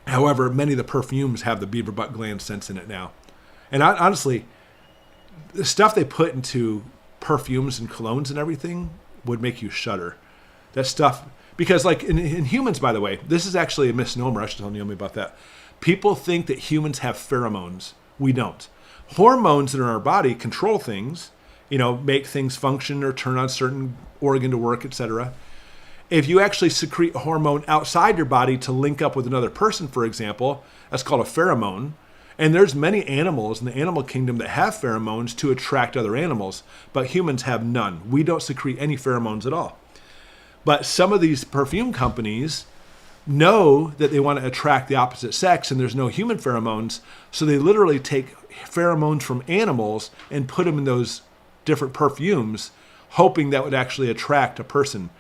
However, many of the perfumes have the beaver butt gland scents in it now. And honestly, the stuff they put into perfumes and colognes and everything would make you shudder. That stuff, because like in humans, by the way, this is actually a misnomer. I should tell Naomi about that. People think that humans have pheromones. We don't. Hormones that are in our body control things, make things function or turn on certain organ to work, etc. If you actually secrete a hormone outside your body to link up with another person, for example, that's called a pheromone. And there's many animals in the animal kingdom that have pheromones to attract other animals, but humans have none. We don't secrete any pheromones at all. But some of these perfume companies know that they want to attract the opposite sex and there's no human pheromones, so they literally take pheromones from animals and put them in those different perfumes, hoping that would actually attract a person.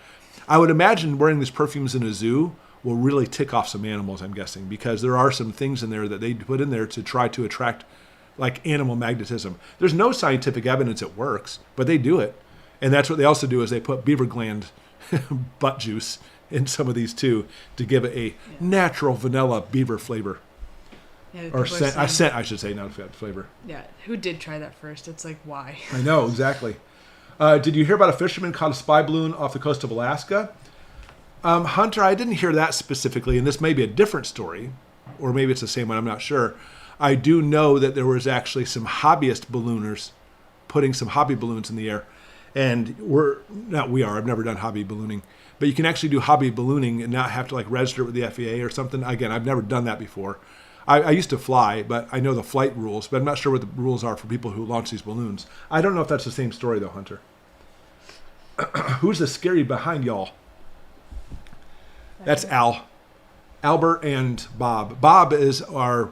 I would imagine wearing these perfumes in a zoo will really tick off some animals, I'm guessing, because there are some things in there that they put in there to try to attract like animal magnetism. There's no scientific evidence it works, but they do it. And that's what they also do is they put beaver gland butt juice in some of these too to give it a natural vanilla beaver flavor. Yeah, Or scent, I should say, not flavor. Yeah, who did try that first? It's like, why? I know, exactly. Did you hear about a fisherman caught a spy balloon off the coast of Alaska? Hunter, I didn't hear that specifically, and this may be a different story, or maybe it's the same one, I'm not sure. I do know that there was actually some hobbyist ballooners putting some hobby balloons in the air. And I've never done hobby ballooning, but you can actually do hobby ballooning and not have to like register it with the FAA or something. Again, I've never done that before. I used to fly, but I know the flight rules, but I'm not sure what the rules are for people who launch these balloons. I don't know if that's the same story though, Hunter. Who's the scary behind y'all? That's Al. Albert and Bob. Bob is our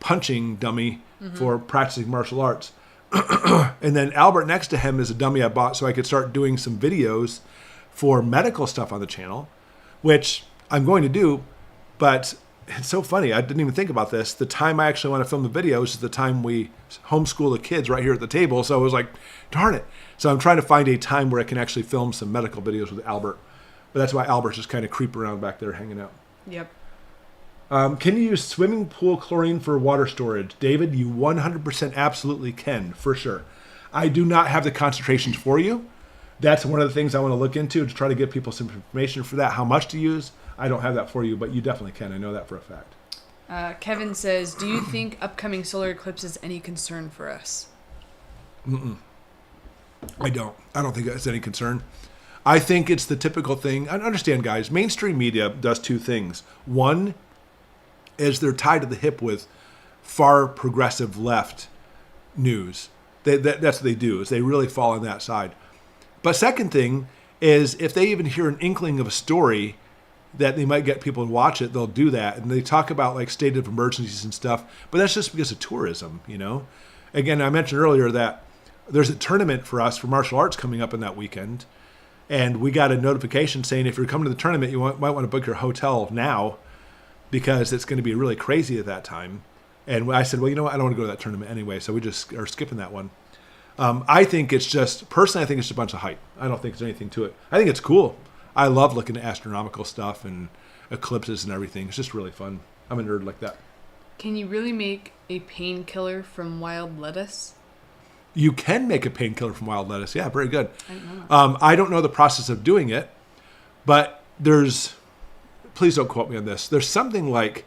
punching dummy for practicing martial arts. And then Albert next to him is a dummy I bought so I could start doing some videos for medical stuff on the channel, which I'm going to do, but it's so funny. I didn't even think about this. The time I actually want to film the videos is the time we homeschool the kids right here at the table. So I was like, darn it. So I'm trying to find a time where I can actually film some medical videos with Albert. But that's why Albert's just kind of creeping around back there hanging out. Yep. Can you use swimming pool chlorine for water storage? David, you 100% absolutely can, for sure. I do not have the concentrations for you. That's one of the things I want to look into to try to give people some information for that. How much to use? I don't have that for you, but you definitely can. I know that for a fact. Kevin says, do you think upcoming solar eclipse is any concern for us? I don't. I don't think it's any concern. I think it's the typical thing. I understand, guys, mainstream media does two things. One is they're tied to the hip with far progressive left news. That's what they do, is they really fall on that side. But second thing is if they even hear an inkling of a story that they might get people to watch it, they'll do that. And they talk about like state of emergencies and stuff, but that's just because of tourism, Again, I mentioned earlier that there's a tournament for us for martial arts coming up in that weekend. And we got a notification saying if you're coming to the tournament, you might want to book your hotel now because it's going to be really crazy at that time. And I said, well, you know what? I don't want to go to that tournament anyway, so we just are skipping that one. I think it's just a bunch of hype. I don't think there's anything to it. I think it's cool. I love looking at astronomical stuff and eclipses and everything. It's just really fun. I'm a nerd like that. Can you really make a painkiller from wild lettuce? You can make a painkiller from wild lettuce. Yeah, very good. I don't know. I don't know the process of doing it, but please don't quote me on this. There's something like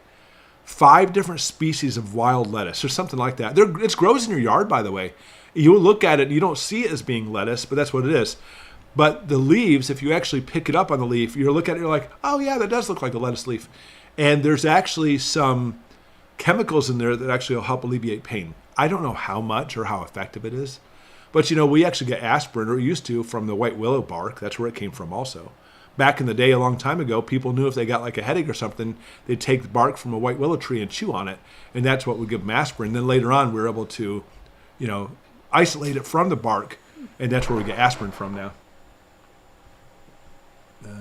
5 different species of wild lettuce or something like that. It grows in your yard, by the way. You look at it and you don't see it as being lettuce, but that's what it is. But the leaves, if you actually pick it up on the leaf, you look at it, you're like, oh yeah, that does look like a lettuce leaf. And there's actually some chemicals in there that actually will help alleviate pain. I don't know how much or how effective it is. But we actually get aspirin, or used to, from the white willow bark. That's where it came from also. back in the day, a long time ago, people knew if they got like a headache or something, they'd take the bark from a white willow tree and chew on it, and that's what would give them aspirin. Then later on, we were able to, isolate it from the bark, and that's where we get aspirin from now.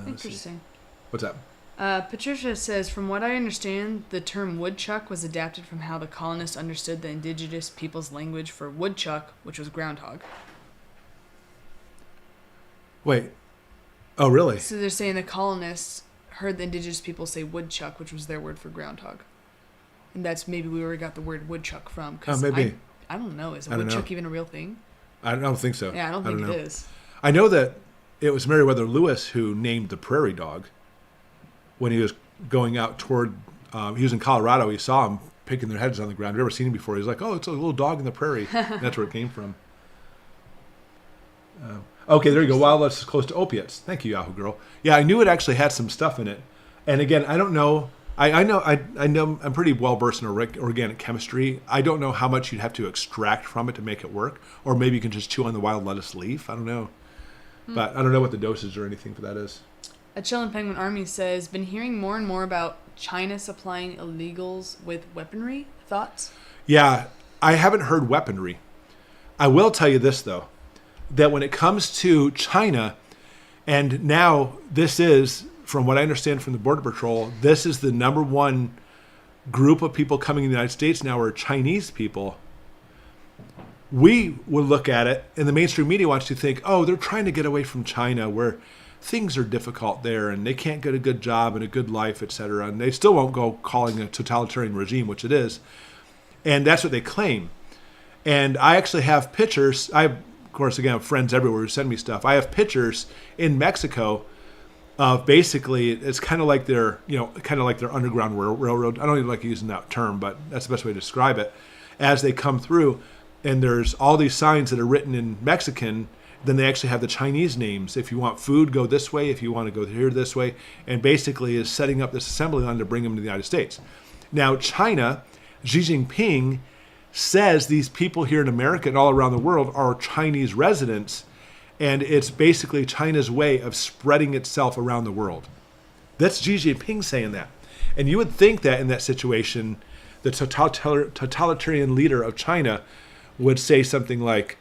Interesting. What's that? Patricia says, from what I understand, the term woodchuck was adapted from how the colonists understood the indigenous people's language for woodchuck, which was groundhog. Wait. Oh, really? So they're saying the colonists heard the indigenous people say woodchuck, which was their word for groundhog. And that's maybe where we got the word woodchuck from. Cause maybe. I don't know. Is a woodchuck even a real thing? I don't think so. Yeah, I don't think it is. I know that it was Meriwether Lewis who named the prairie dog when he was going out toward, he was in Colorado. He saw him picking their heads on the ground. I've never seen him before. He was like, oh, it's a little dog in the prairie. And that's where it came from. Okay, there you go. Wild lettuce is close to opiates. Thank you, Yahoo girl. Yeah, I knew it actually had some stuff in it. And again, I don't know. I know I'm pretty well versed in organic chemistry. I don't know how much you'd have to extract from it to make it work, or maybe you can just chew on the wild lettuce leaf. I don't know, but I don't know what the dosage or anything for that is. A Chillin' Penguin Army says, been hearing more and more about China supplying illegals with weaponry. Thoughts? Yeah, I haven't heard weaponry. I will tell you this though, that when it comes to China, and now this is, from what I understand from the Border Patrol, this is the number one group of people coming in the United States now are Chinese people. We will look at it, and the mainstream media wants to think, oh, they're trying to get away from China where things are difficult there and they can't get a good job and a good life, etc. And they still won't go calling a totalitarian regime, which it is. And that's what they claim. And I actually have pictures. I, of course, again, have friends everywhere who send me stuff. I have pictures in Mexico of basically, it's kind of like their underground railroad. I don't even like using that term, but that's the best way to describe it. As they come through, and there's all these signs that are written in Mexican, then they actually have the Chinese names. If you want food, go this way. If you want to go here, this way. And basically is setting up this assembly line to bring them to the United States. Now, China, Xi Jinping says these people here in America and all around the world are Chinese residents, and it's basically China's way of spreading itself around the world. That's Xi Jinping saying that. And you would think that in that situation, the totalitarian leader of China would say something like,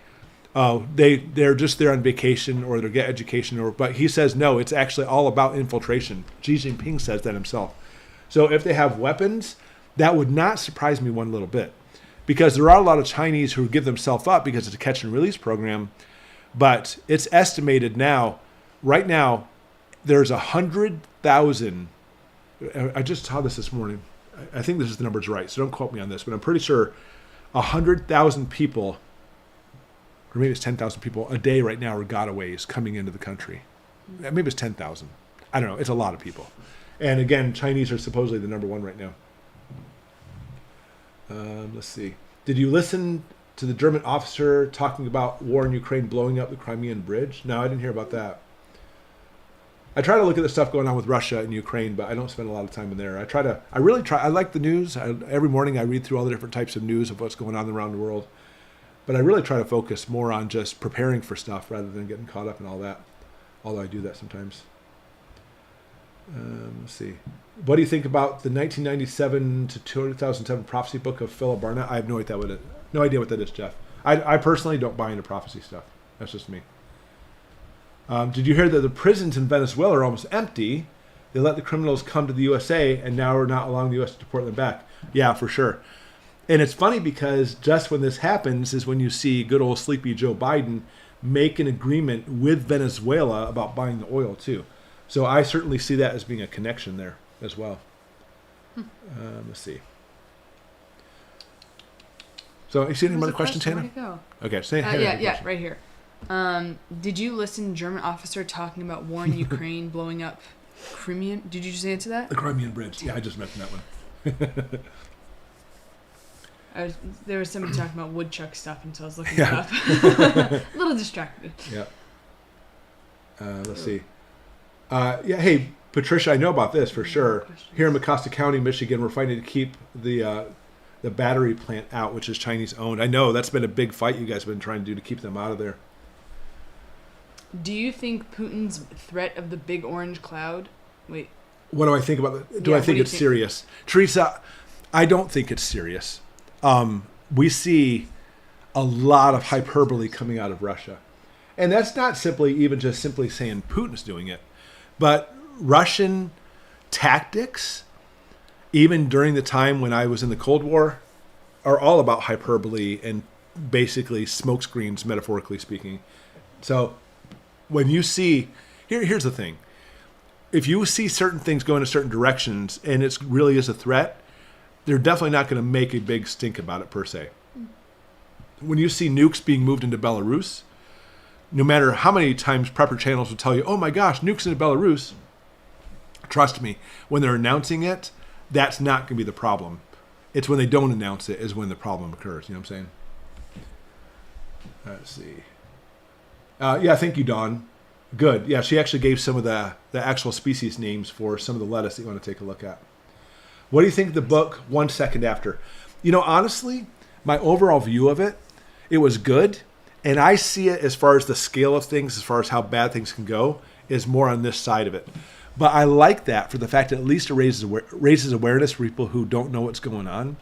oh, they're just there on vacation or they get education, but he says no, it's actually all about infiltration. Xi Jinping says that himself. So if they have weapons, that would not surprise me one little bit, because there are a lot of Chinese who give themselves up because it's a catch and release program. But it's estimated now, right now, there's 100,000. I just saw this morning. I think this is the numbers right, so don't quote me on this, but I'm pretty sure 100,000 people, or maybe it's 10,000 people a day right now are gotaways coming into the country. Maybe it's 10,000. I don't know. It's a lot of people. And again, Chinese are supposedly the number one right now. Let's see. Did you listen to the German officer talking about war in Ukraine blowing up the Crimean bridge? No, I didn't hear about that. I try to look at the stuff going on with Russia and Ukraine, but I don't spend a lot of time in there. I like the news. Every morning I read through all the different types of news of what's going on around the world. But I really try to focus more on just preparing for stuff rather than getting caught up in all that. Although I do that sometimes. Let's see. What do you think about the 1997 to 2007 prophecy book of Philip Barnett? I have no idea what that is, Jeff. I personally don't buy into prophecy stuff. That's just me. Did you hear that the prisons in Venezuela are almost empty? They let the criminals come to the USA, and now we're not allowing the U.S. to deport them back. Yeah, for sure. And it's funny because just when this happens is when you see good old sleepy Joe Biden make an agreement with Venezuela about buying the oil too. So I certainly see that as being a connection there as well. Let's see. So you see any other questions, Hannah? Where'd it go? Okay, say yeah, right here. Did you listen to German officer talking about war in Ukraine blowing up Crimean? Did you just answer that? The Crimean Bridge. Yeah, I just mentioned that one. There was somebody talking about woodchuck stuff, and so I was looking it up. A little distracted. Yeah. Let's see. Hey, Patricia, I know about this for sure. Here in Mecosta County, Michigan, we're fighting to keep the battery plant out, which is Chinese owned. I know that's been a big fight you guys have been trying to do to keep them out of there. Do you think Putin's threat of the big orange cloud? Wait. What do I think about it? Yeah, I what think do you it's think? serious? Teresa, I don't think it's serious. We see a lot of hyperbole coming out of Russia. And that's not simply saying Putin's doing it, but Russian tactics, even during the time when I was in the Cold War, are all about hyperbole and basically smokescreens, metaphorically speaking. So when you see, here's the thing. If you see certain things go in certain directions and it really is a threat, they're definitely not going to make a big stink about it per se. When you see nukes being moved into Belarus, no matter how many times prepper channels will tell you, oh my gosh, nukes into Belarus, trust me, when they're announcing it, that's not going to be the problem. It's when they don't announce it is when the problem occurs. You know what I'm saying? Let's see. Yeah, thank you, Dawn. Good. Yeah, she actually gave some of the actual species names for some of the lettuce that you want to take a look at. What do you think of the book 1 second after? You know, honestly, my overall view of it, it was good. And I see it as far as the scale of things, as far as how bad things can go, is more on this side of it. But I like that for the fact that at least it raises awareness for people who don't know what's going on.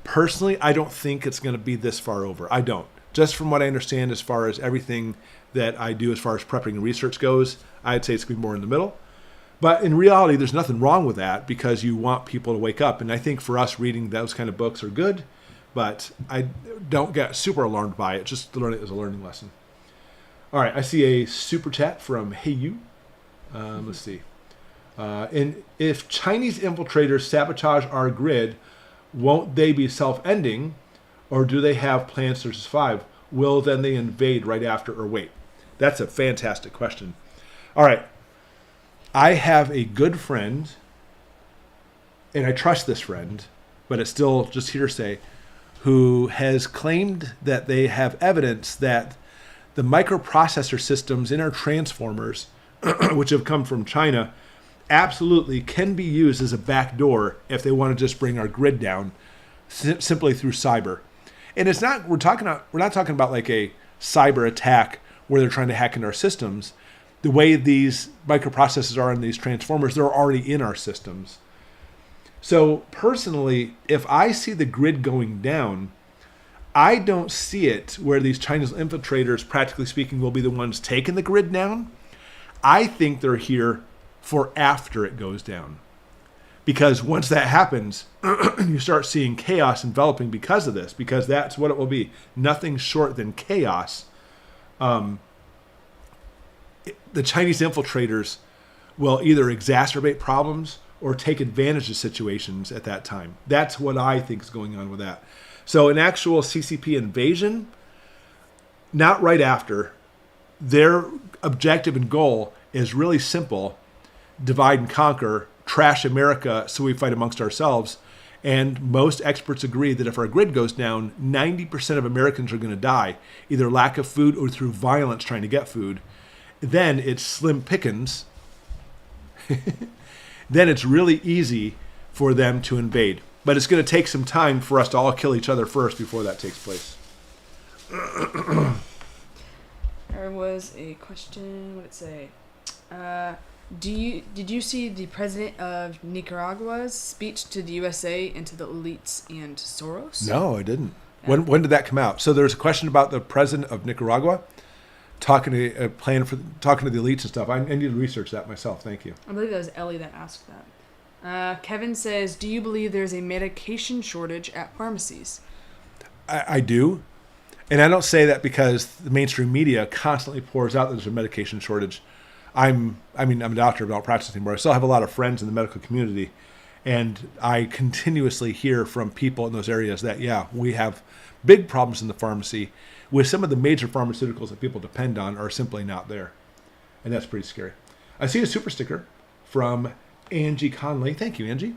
Personally, I don't think it's going to be this far over. I don't. Just from what I understand as far as everything that I do as far as prepping and research goes, I'd say it's going to be more in the middle. But in reality, there's nothing wrong with that because you want people to wake up. And I think for us, reading those kind of books are good. But I don't get super alarmed by it. Just to learn it as a learning lesson. All right, I see a super chat from Hey You. Let's see. And if Chinese infiltrators sabotage our grid, won't they be self-ending? Or do they have plans to survive? Will then they invade right after or wait? That's a fantastic question. All right. I have a good friend, and I trust this friend, but it's still just hearsay, who has claimed that they have evidence that the microprocessor systems in our transformers, which have come from China, absolutely can be used as a backdoor if they want to just bring our grid down simply through cyber. And it's not we're not talking about like a cyber attack where they're trying to hack into our systems. The way these microprocessors are in these transformers, they're already in our systems. So personally, if I see the grid going down, I don't see it where these Chinese infiltrators, practically speaking, will be the ones taking the grid down. I think they're here for after it goes down. Because once that happens, you start seeing chaos enveloping because of this, because that's what it will be. Nothing short than chaos. The Chinese infiltrators will either exacerbate problems or take advantage of situations at that time. That's what I think is going on with that. So an actual CCP invasion, not right after. Their objective and goal is really simple. Divide and conquer, trash America so we fight amongst ourselves. And most experts agree that if our grid goes down, 90% of Americans are going to die, either lack of food or through violence trying to get food. Then it's slim pickings. Then it's really easy for them to invade. But it's going to take some time for us to all kill each other first before that takes place. There was a question. What did it say? Did you see the president of Nicaragua's speech to the USA and to the elites and Soros? No, I didn't. Yeah. When did that come out? So there's a question about the president of Nicaragua talking to the elites and stuff. I need to research that myself. Thank you. I believe that was Ellie that asked that. Kevin says, do you believe there's a medication shortage at pharmacies? I do. And I don't say that because the mainstream media constantly pours out that there's a medication shortage. I'm a doctor, but I don't practice anymore. I still have a lot of friends in the medical community. And I continuously hear from people in those areas that, yeah, we have big problems in the pharmacy with some of the major pharmaceuticals that people depend on are simply not there. And that's pretty scary. I see a super sticker from Angie Conley. Thank you, Angie.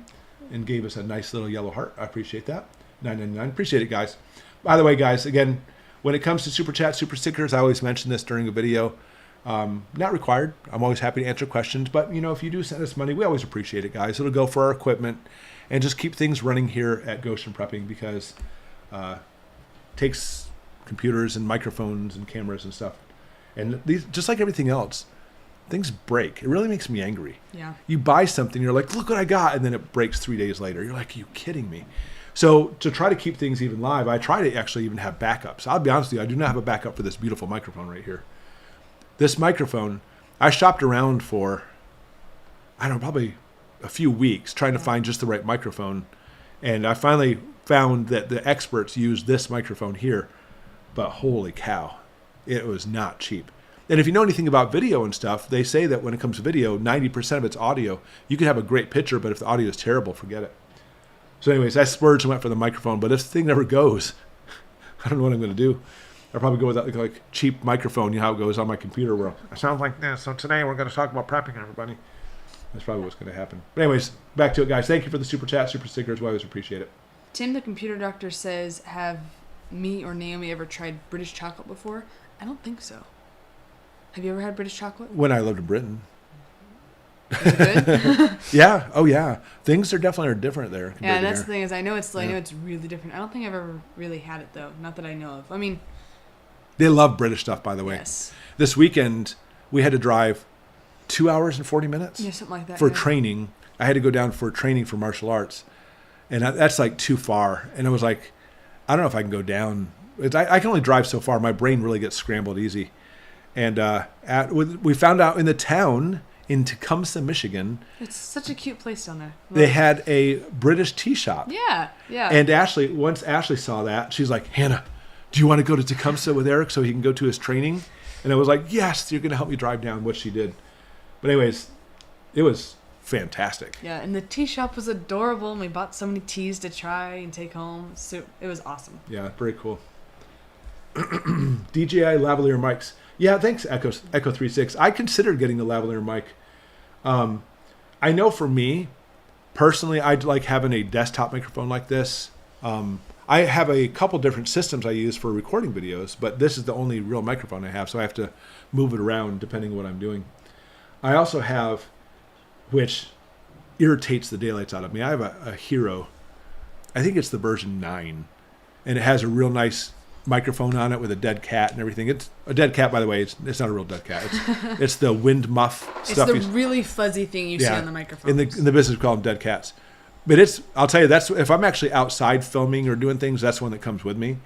And gave us a nice little yellow heart. I appreciate that. $9.99. Appreciate it, guys. By the way, guys, again, when it comes to super chat, super stickers, I always mention this during a video. Not required. I'm always happy to answer questions. But, if you do send us money, we always appreciate it, guys. It'll go for our equipment and just keep things running here at Goshen Prepping because it takes computers and microphones and cameras and stuff. And these, just like everything else, things break. It really makes me angry. Yeah. You buy something, you're like, look what I got, and then it breaks 3 days later. You're like, are you kidding me? So to try to keep things even live, I try to actually even have backups. I'll be honest with you, I do not have a backup for this beautiful microphone right here. This microphone, I shopped around for, I don't know, probably a few weeks trying to find just the right microphone. And I finally found that the experts use this microphone here. But holy cow, it was not cheap. And if you know anything about video and stuff, they say that when it comes to video, 90% of it's audio. You can have a great picture, but if the audio is terrible, forget it. So anyways, I splurged and went for the microphone, but if the thing never goes, I don't know what I'm going to do. I'll probably go with that like cheap microphone, you know how it goes on my computer world. I sound like this, so today we're going to talk about prepping, everybody. That's probably what's going to happen. But anyways, back to it, guys. Thank you for the super chat, super stickers. We always appreciate it. Tim, the computer doctor, says, have me or Naomi ever tried British chocolate before? I don't think so. Have you ever had British chocolate? When I lived in Britain. Is it good? Yeah. Oh, yeah. Things are definitely different there. Yeah, that's here. the thing is I know it's really different. I don't think I've ever really had it though. Not that I know of. I mean, they love British stuff, by the way. yes. This weekend, we had to drive 2 hours and 40 minutes Yeah, something like that. for yeah. training. I had to go down for training for martial arts. And that's like too far. And I was like, I don't know if I can go down. I can only drive so far. My brain really gets scrambled easy. And we found out in the town in Tecumseh, Michigan, It's such a cute place down there. they had a British tea shop. Yeah, yeah. And once Ashley saw that, she's like, Hannah, do you want to go to Tecumseh with Eric so he can go to his training? And I was like, yes, you're going to help me drive down, what she did. But anyways, it was fantastic. Yeah, and the tea shop was adorable, and we bought so many teas to try and take home. So it was awesome. Yeah, very cool. DJI Lavalier mics. Yeah, thanks, Echo 36. I considered getting a lavalier mic. I know for me, personally, I'd like having a desktop microphone like this. I have a couple different systems I use for recording videos, but this is the only real microphone I have, so I have to move it around depending on what I'm doing. I also have, which irritates the daylights out of me, I have a Hero. I think it's the version 9, and it has a real nice microphone on it with a dead cat and everything. It's a dead cat, by the way. It's not a real dead cat. It's the wind muff stuff. It's the really fuzzy thing you see on the microphone. In the business, we call them dead cats. But I'll tell you, that's if I'm actually outside filming or doing things, that's one that comes with me.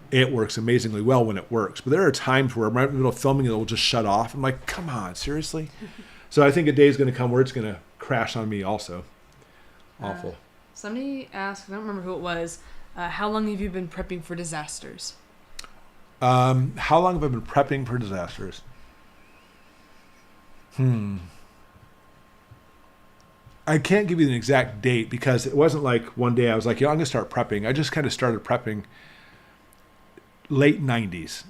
It works amazingly well when it works. But there are times where I'm right in the middle of filming and it'll just shut off. I'm like, come on, seriously? So I think a day is going to come where it's going to crash on me also. Awful. Somebody asked, I don't remember who it was, how long have you been prepping for disasters? How long have I been prepping for disasters? I can't give you an exact date because it wasn't like one day I was like, I'm going to start prepping. I just kind of started prepping late 90s.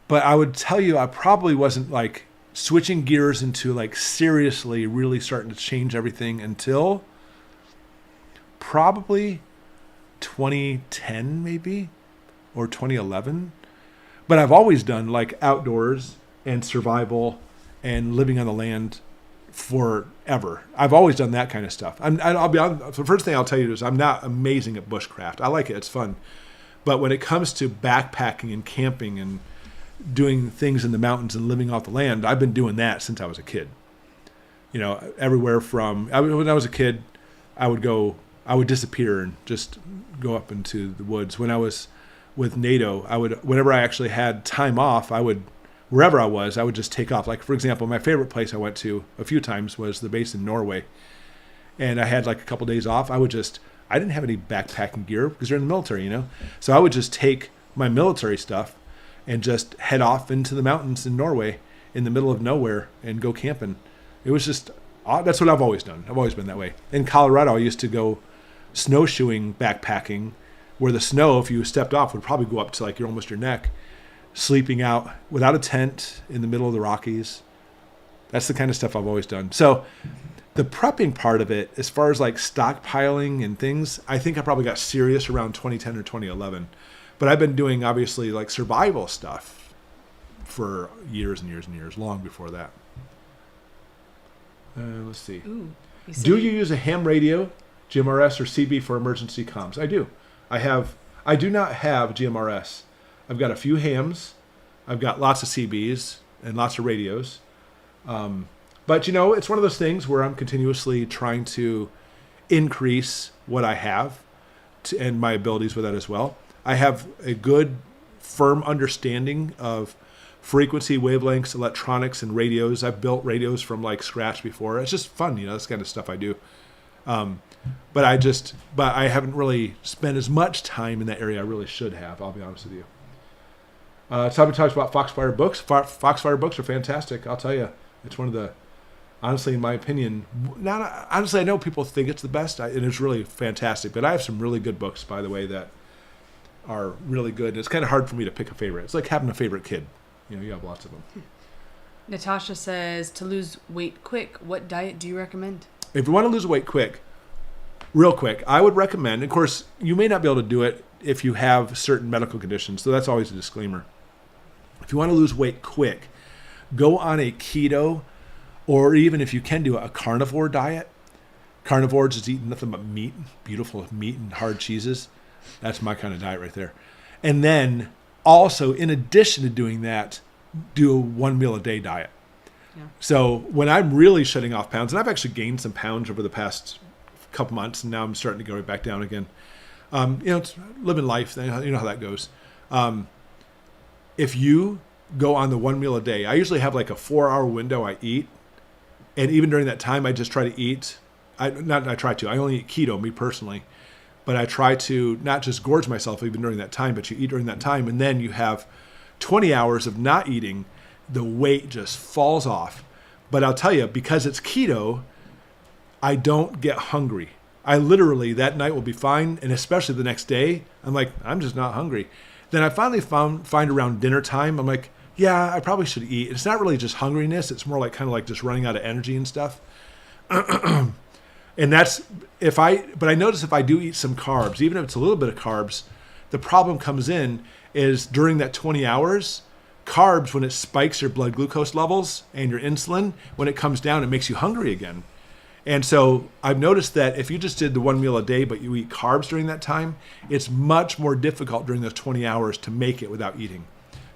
But I would tell you I probably wasn't like switching gears into like seriously really starting to change everything until probably 2010 maybe. Or 2011. But I've always done like outdoors and survival and living on the land forever. I've always done that kind of stuff. I'll be honest, the first thing I'll tell you is I'm not amazing at bushcraft. I like it. It's fun. But when it comes to backpacking and camping and doing things in the mountains and living off the land, I've been doing that since I was a kid. You know, everywhere from, when I was a kid, I would disappear and just go up into the woods. When I was with NATO, whenever I actually had time off, wherever I was, I would just take off. Like, for example, my favorite place I went to a few times was the base in Norway. And I had like a couple days off. I didn't have any backpacking gear because you're in the military, you know? So I would just take my military stuff and just head off into the mountains in Norway in the middle of nowhere and go camping. It was just, that's what I've always done. I've always been that way. In Colorado, I used to go snowshoeing, backpacking, where the snow, if you stepped off, would probably go up to like almost your neck, sleeping out without a tent in the middle of the Rockies. That's the kind of stuff I've always done. So the prepping part of it, as far as like stockpiling and things, I think I probably got serious around 2010 or 2011. But I've been doing obviously like survival stuff for years and years and years, long before that. Let's see. Ooh, Do you use a ham radio, GMRS, or CB for emergency comms? I do. I do not have GMRS. I've got a few hams. I've got lots of CBs and lots of radios. But, it's one of those things where I'm continuously trying to increase what I have and my abilities with that as well. I have a good, firm understanding of frequency, wavelengths, electronics, and radios. I've built radios from like scratch before. It's just fun, that's the kind of stuff I do. But I haven't really spent as much time in that area I really should have, I'll be honest with you. Somebody talks about Foxfire books. Foxfire books are fantastic, I'll tell you. It's one of the, honestly, in my opinion, honestly, I know people think it's the best, and it's really fantastic, but I have some really good books, by the way, that are really good. And it's kind of hard for me to pick a favorite. It's like having a favorite kid. You have lots of them. Natasha says, to lose weight quick, what diet do you recommend? If you want to lose weight real quick, I would recommend, of course, you may not be able to do it if you have certain medical conditions, so that's always a disclaimer. If you want to lose weight quick, go on a keto, or even if you can do a carnivore diet. Carnivore is just eating nothing but meat, beautiful meat and hard cheeses. That's my kind of diet right there. And then also, in addition to doing that, do a 1 meal a day diet. Yeah. So when I'm really shutting off pounds, and I've actually gained some pounds over the past couple months, and now I'm starting to go right back down again. It's living life. You know how that goes. If you go on the 1 meal a day, I usually have like a 4-hour window I eat. And even during that time, I just try to eat. I only eat keto, me personally. But I try to not just gorge myself even during that time, but you eat during that time. And then you have 20 hours of not eating. The weight just falls off. But I'll tell you, because it's keto, I don't get hungry. I literally, that night will be fine. And especially the next day, I'm like, I'm just not hungry. Then I finally find around dinner time, I'm like, yeah, I probably should eat. It's not really just hungriness. It's more like kind of like just running out of energy and stuff. And but I notice if I do eat some carbs, even if it's a little bit of carbs, the problem comes in is during that 20 hours, carbs, when it spikes your blood glucose levels and your insulin, when it comes down, it makes you hungry again. And so I've noticed that if you just did the 1 meal a day, but you eat carbs during that time, it's much more difficult during those 20 hours to make it without eating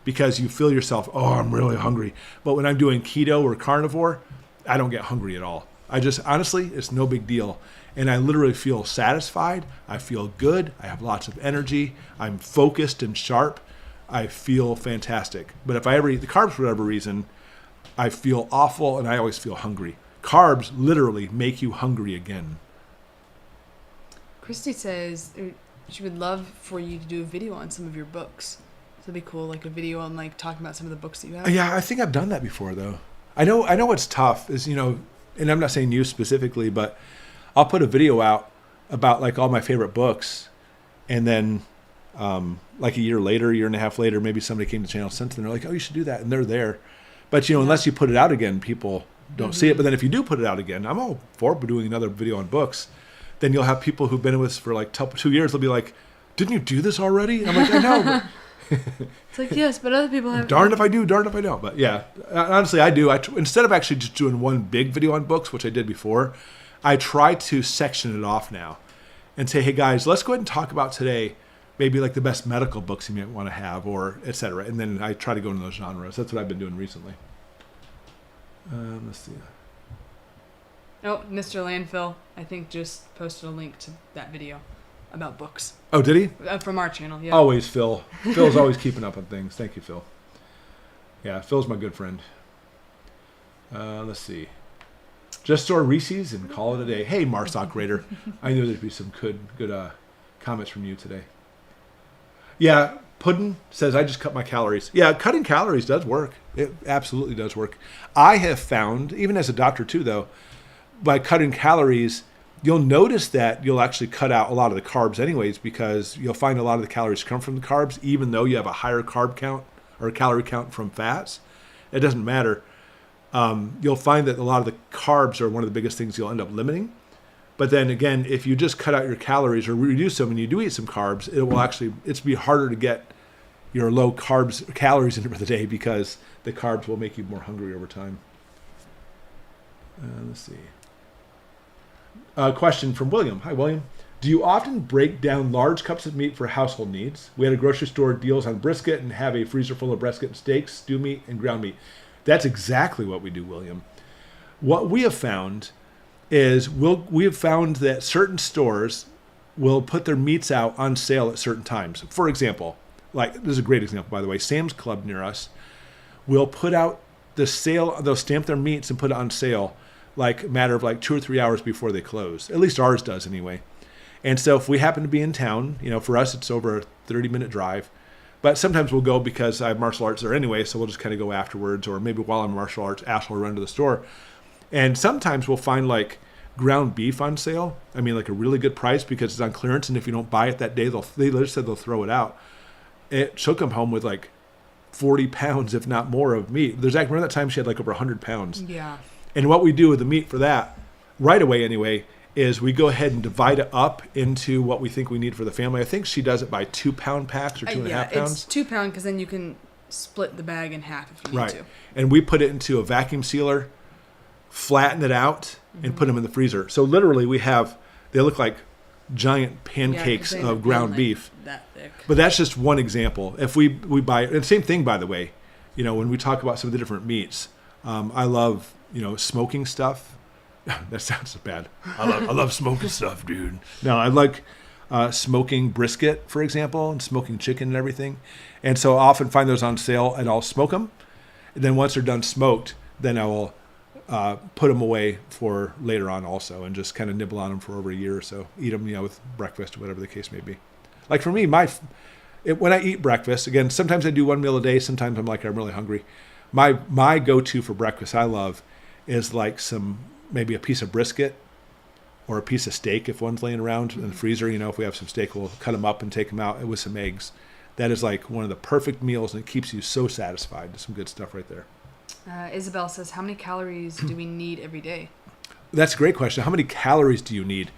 because you feel yourself, oh, I'm really hungry. But when I'm doing keto or carnivore, I don't get hungry at all. Honestly, it's no big deal. And I literally feel satisfied. I feel good. I have lots of energy. I'm focused and sharp. I feel fantastic. But if I ever eat the carbs for whatever reason, I feel awful and I always feel hungry. Carbs literally make you hungry again. Christy says she would love for you to do a video on some of your books. So it'd be cool, like a video on like talking about some of the books that you have. Yeah, I think I've done that before though. I know what's tough is, and I'm not saying you specifically, but I'll put a video out about like all my favorite books, and then like a year and a half later, maybe somebody came to the channel since then. They're like, oh, you should do that, and they're there. But unless you put it out again, people don't see it. But then if you do put it out again, I'm all for doing another video on books. Then you'll have people who've been with us for like 2 years. They'll be like, didn't you do this already? And I'm like, I know. It's like, yes, but other people have. Darned if I do, darned if I don't. But yeah, honestly, I do. Instead of actually just doing one big video on books, which I did before, I try to section it off now and say, hey guys, let's go ahead and talk about today maybe like the best medical books you might want to have, or et cetera. And then I try to go into those genres. That's what I've been doing recently. Let's see. Oh, Mr. Landfill, I think, just posted a link to that video about books. Oh, did he? From our channel, yeah. Always, Phil. Phil's always keeping up on things. Thank you, Phil. Yeah, Phil's my good friend. Let's see. Just store Reese's and call it a day. Hey, Marsoc Raider. I knew there'd be some good comments from you today. Yeah, Puddin says, I just cut my calories. Yeah, cutting calories does work. It absolutely does work. I have found, even as a doctor too, though, by cutting calories, you'll notice that you'll actually cut out a lot of the carbs anyways, because you'll find a lot of the calories come from the carbs, even though you have a higher carb count or calorie count from fats. It doesn't matter. You'll find that a lot of the carbs are one of the biggest things you'll end up limiting. But then again, if you just cut out your calories or reduce them and you do eat some carbs, it's be harder to get your low calories into the day because the carbs will make you more hungry over time. Let's see. Question from William. Hi, William. Do you often break down large cups of meat for household needs? We had a grocery store deals on brisket and have a freezer full of brisket and steaks, stew meat, and ground meat. That's exactly what we do, William. What we have found is we have found that certain stores will put their meats out on sale at certain times. For example, like this is a great example, by the way, Sam's Club near us will put out the sale, they'll stamp their meats and put it on sale like a matter of like 2 or 3 hours before they close. At least ours does anyway. And so if we happen to be in town, for us it's over a 30-minute drive. But sometimes we'll go because I have martial arts there anyway, so we'll just kind of go afterwards, or maybe while I'm in martial arts, Ash will run to the store. And sometimes we'll find like ground beef on sale. I mean, like a really good price because it's on clearance, and if you don't buy it that day, they just said they'll throw it out. She'll come home with like 40 pounds, if not more, of meat. Remember that time she had like over 100 pounds. Yeah. And what we do with the meat for that, right away anyway, is we go ahead and divide it up into what we think we need for the family. I think she does it by 2-pound packs or 2.5 pounds. It's 2 pound because then you can split the bag in half if you need to. And we put it into a vacuum sealer, flatten it out, and put them in the freezer. So literally they look like giant pancakes of ground beef. That thick. But that's just one example. If we buy, and same thing, by the way, when we talk about some of the different meats, I love, smoking stuff. That sounds so bad. I love smoking stuff, dude. No, I like smoking brisket, for example, and smoking chicken and everything. And so I often find those on sale, and I'll smoke them. And then once they're done smoked, then I will put them away for later on also, and just kind of nibble on them for over a year or so. Eat them, with breakfast or whatever the case may be. Like for me, when I eat breakfast, again, sometimes I do one meal a day. Sometimes I'm really hungry. My go-to for breakfast I love is like maybe a piece of brisket or a piece of steak if one's laying around in the freezer. If we have some steak, we'll cut them up and take them out with some eggs. That is like one of the perfect meals, and it keeps you so satisfied. There's some good stuff right there. Isabel says, how many calories do we need every day? That's a great question. How many calories do you need?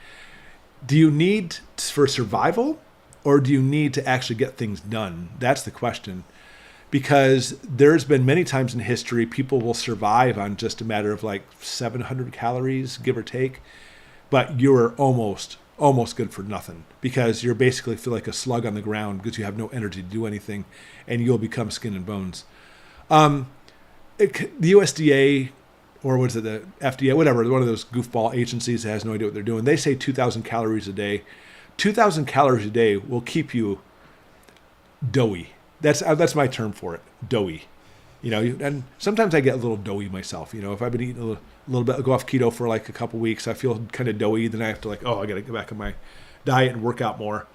Do you need for survival, or do you need to actually get things done? That's the question. Because there's been many times in history people will survive on just a matter of like 700 calories, give or take. But you're almost good for nothing, because you're basically feel like a slug on the ground because you have no energy to do anything, and you'll become skin and bones. The USDA, or what is it, the FDA, whatever, one of those goofball agencies that has no idea what they're doing, they say 2,000 calories a day. 2,000 calories a day will keep you doughy. That's my term for it, doughy. And sometimes I get a little doughy myself. If I've been eating a little bit, go off keto for like a couple weeks, I feel kind of doughy. Then I have to I got to get back on my diet and work out more.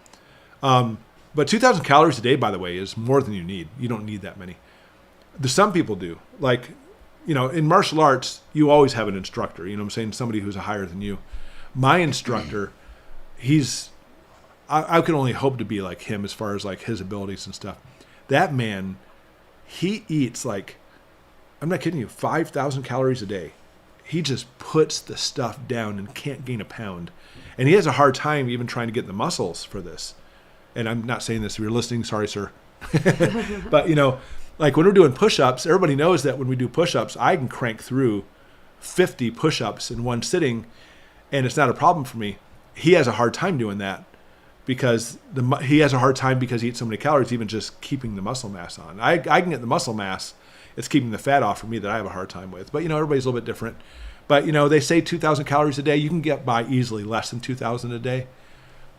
But 2,000 calories a day, by the way, is more than you need. You don't need that many. Some people do. Like, in martial arts, you always have an instructor. Somebody who's higher than you. My instructor, I could only hope to be like him as far as like his abilities and stuff. That man, he eats like, I'm not kidding you, 5,000 calories a day. He just puts the stuff down and can't gain a pound. And he has a hard time even trying to get the muscles for this. And I'm not saying this if you're listening, sorry, sir. But, like when we're doing push-ups, everybody knows that when we do push-ups, I can crank through 50 push-ups in one sitting, and it's not a problem for me. He has a hard time doing that because he has a hard time because he eats so many calories, even just keeping the muscle mass on. I can get the muscle mass. It's keeping the fat off for me that I have a hard time with. But, everybody's a little bit different. But, they say 2,000 calories a day. You can get by easily less than 2,000 a day.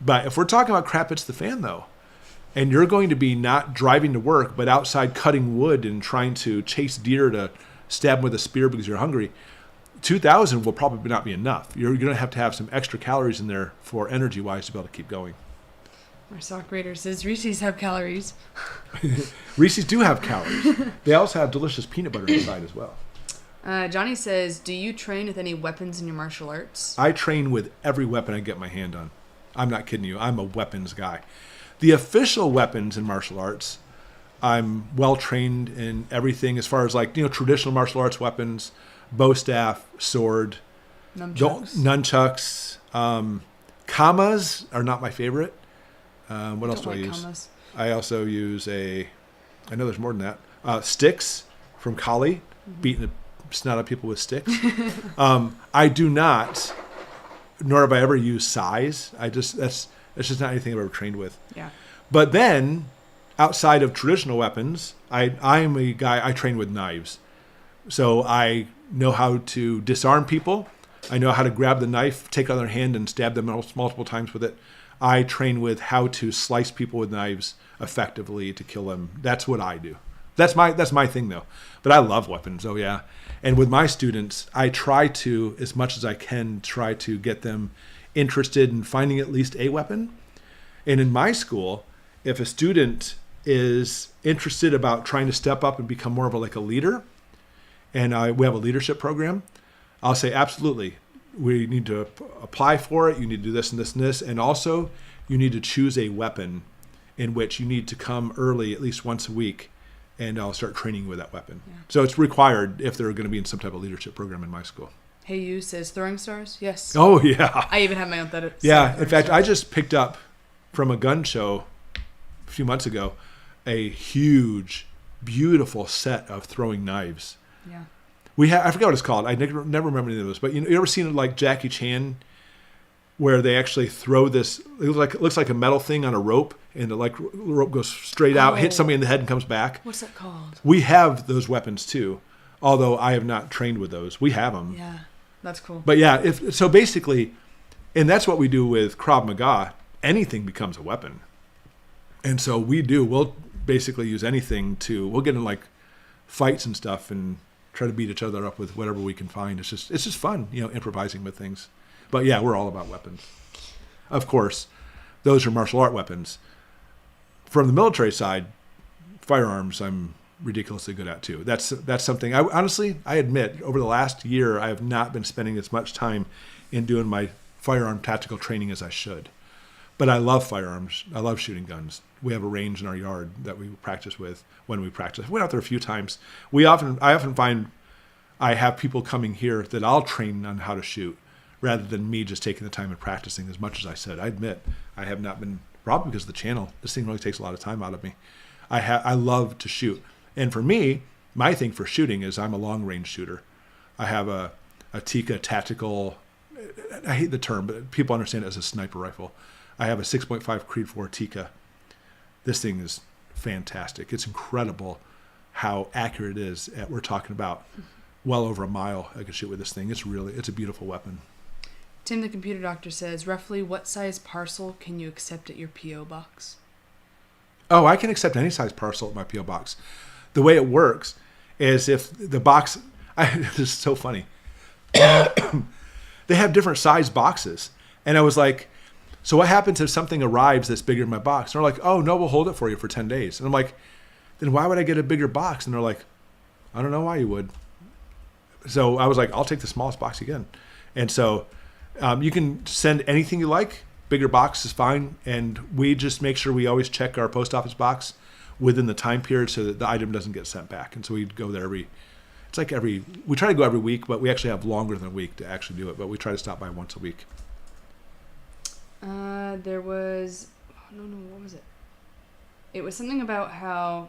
But if we're talking about crap hits the fan, though, and you're going to be not driving to work, but outside cutting wood and trying to chase deer to stab them with a spear because you're hungry, 2,000 will probably not be enough. You're going to have some extra calories in there for energy-wise to be able to keep going. Our sock raider says Reese's have calories. Reese's do have calories. They also have delicious peanut butter inside as well. Johnny says, do you train with any weapons in your martial arts? I train with every weapon I get my hand on. I'm not kidding you. I'm a weapons guy. The official weapons in martial arts, I'm well trained in everything as far as like, traditional martial arts weapons, bow staff, sword, nunchucks. Kamas are not my favorite. What else do I use? Kamas. I also use I know there's more than that. Sticks from Kali, beating the snot out of people with sticks. I do not nor have I ever used size. That's just not anything I've ever trained with. Yeah. But then, outside of traditional weapons, I'm a guy, I train with knives. So I know how to disarm people. I know how to grab the knife, take it out of their hand, and stab them multiple times with it. I train with how to slice people with knives effectively to kill them. That's what I do. That's my thing, though. But I love weapons. Oh, yeah. And with my students, I try to, as much as I can, try to get them interested in finding at least a weapon. And in my school, if a student is interested about trying to step up and become more of a leader, and we have a leadership program, I'll say, absolutely, we need to apply for it. You need to do this and this and this. And also, you need to choose a weapon in which you need to come early at least once a week, and I'll start training you with that weapon. Yeah. So it's required if they're going to be in some type of leadership program in my school. Hey You says throwing stars. Yes. Oh, yeah. I even have my own that. Yeah. In fact, I just picked up from a gun show a few months ago a huge, beautiful set of throwing knives. Yeah. I forget what it's called. I never remember any of those. But you ever seen it like Jackie Chan, where they actually throw this? It looks like a metal thing on a rope, and the rope goes straight out, hits somebody in the head, and comes back. What's that called? We have those weapons too, although I have not trained with those. We have them. Yeah, that's cool. But yeah, so basically, and that's what we do with Krav Maga. Anything becomes a weapon, and so we'll basically use anything we'll get in like fights and stuff and try to beat each other up with whatever we can find. It's just fun, improvising with things. But yeah, we're all about weapons. Of course, those are martial art weapons. From the military side, firearms I'm ridiculously good at too. That's something I admit over the last year I have not been spending as much time in doing my firearm tactical training as I should. But I love firearms. I love shooting guns. We have a range in our yard that we practice with when we practice. I went out there a few times. I often find I have people coming here that I'll train on how to shoot rather than me just taking the time and practicing as much as I said. I admit I have not been, probably because of the channel. This thing really takes a lot of time out of me. I love to shoot. And for me, my thing for shooting is I'm a long range shooter. I have a Tikka tactical, I hate the term, but people understand it as a sniper rifle. I have a 6.5 Creed 4 Tikka. This thing is fantastic. It's incredible how accurate it is. We're talking about well over a mile I can shoot with this thing. It's a beautiful weapon. Tim the Computer Doctor says, roughly what size parcel can you accept at your P.O. box? Oh, I can accept any size parcel at my P.O. box. The way it works is if the box, this is so funny. They have different size boxes. And I was like, so what happens if something arrives that's bigger than my box? And they're like, oh, no, we'll hold it for you for 10 days. And I'm like, then why would I get a bigger box? And they're like, I don't know why you would. So I was like, I'll take the smallest box again. And so you can send anything you like. Bigger box is fine. And we just make sure we always check our post office box within the time period so that the item doesn't get sent back. And so we go there we try to go every week, but we actually have longer than a week to actually do it. But we try to stop by once a week. There was, what was it? It was something about how,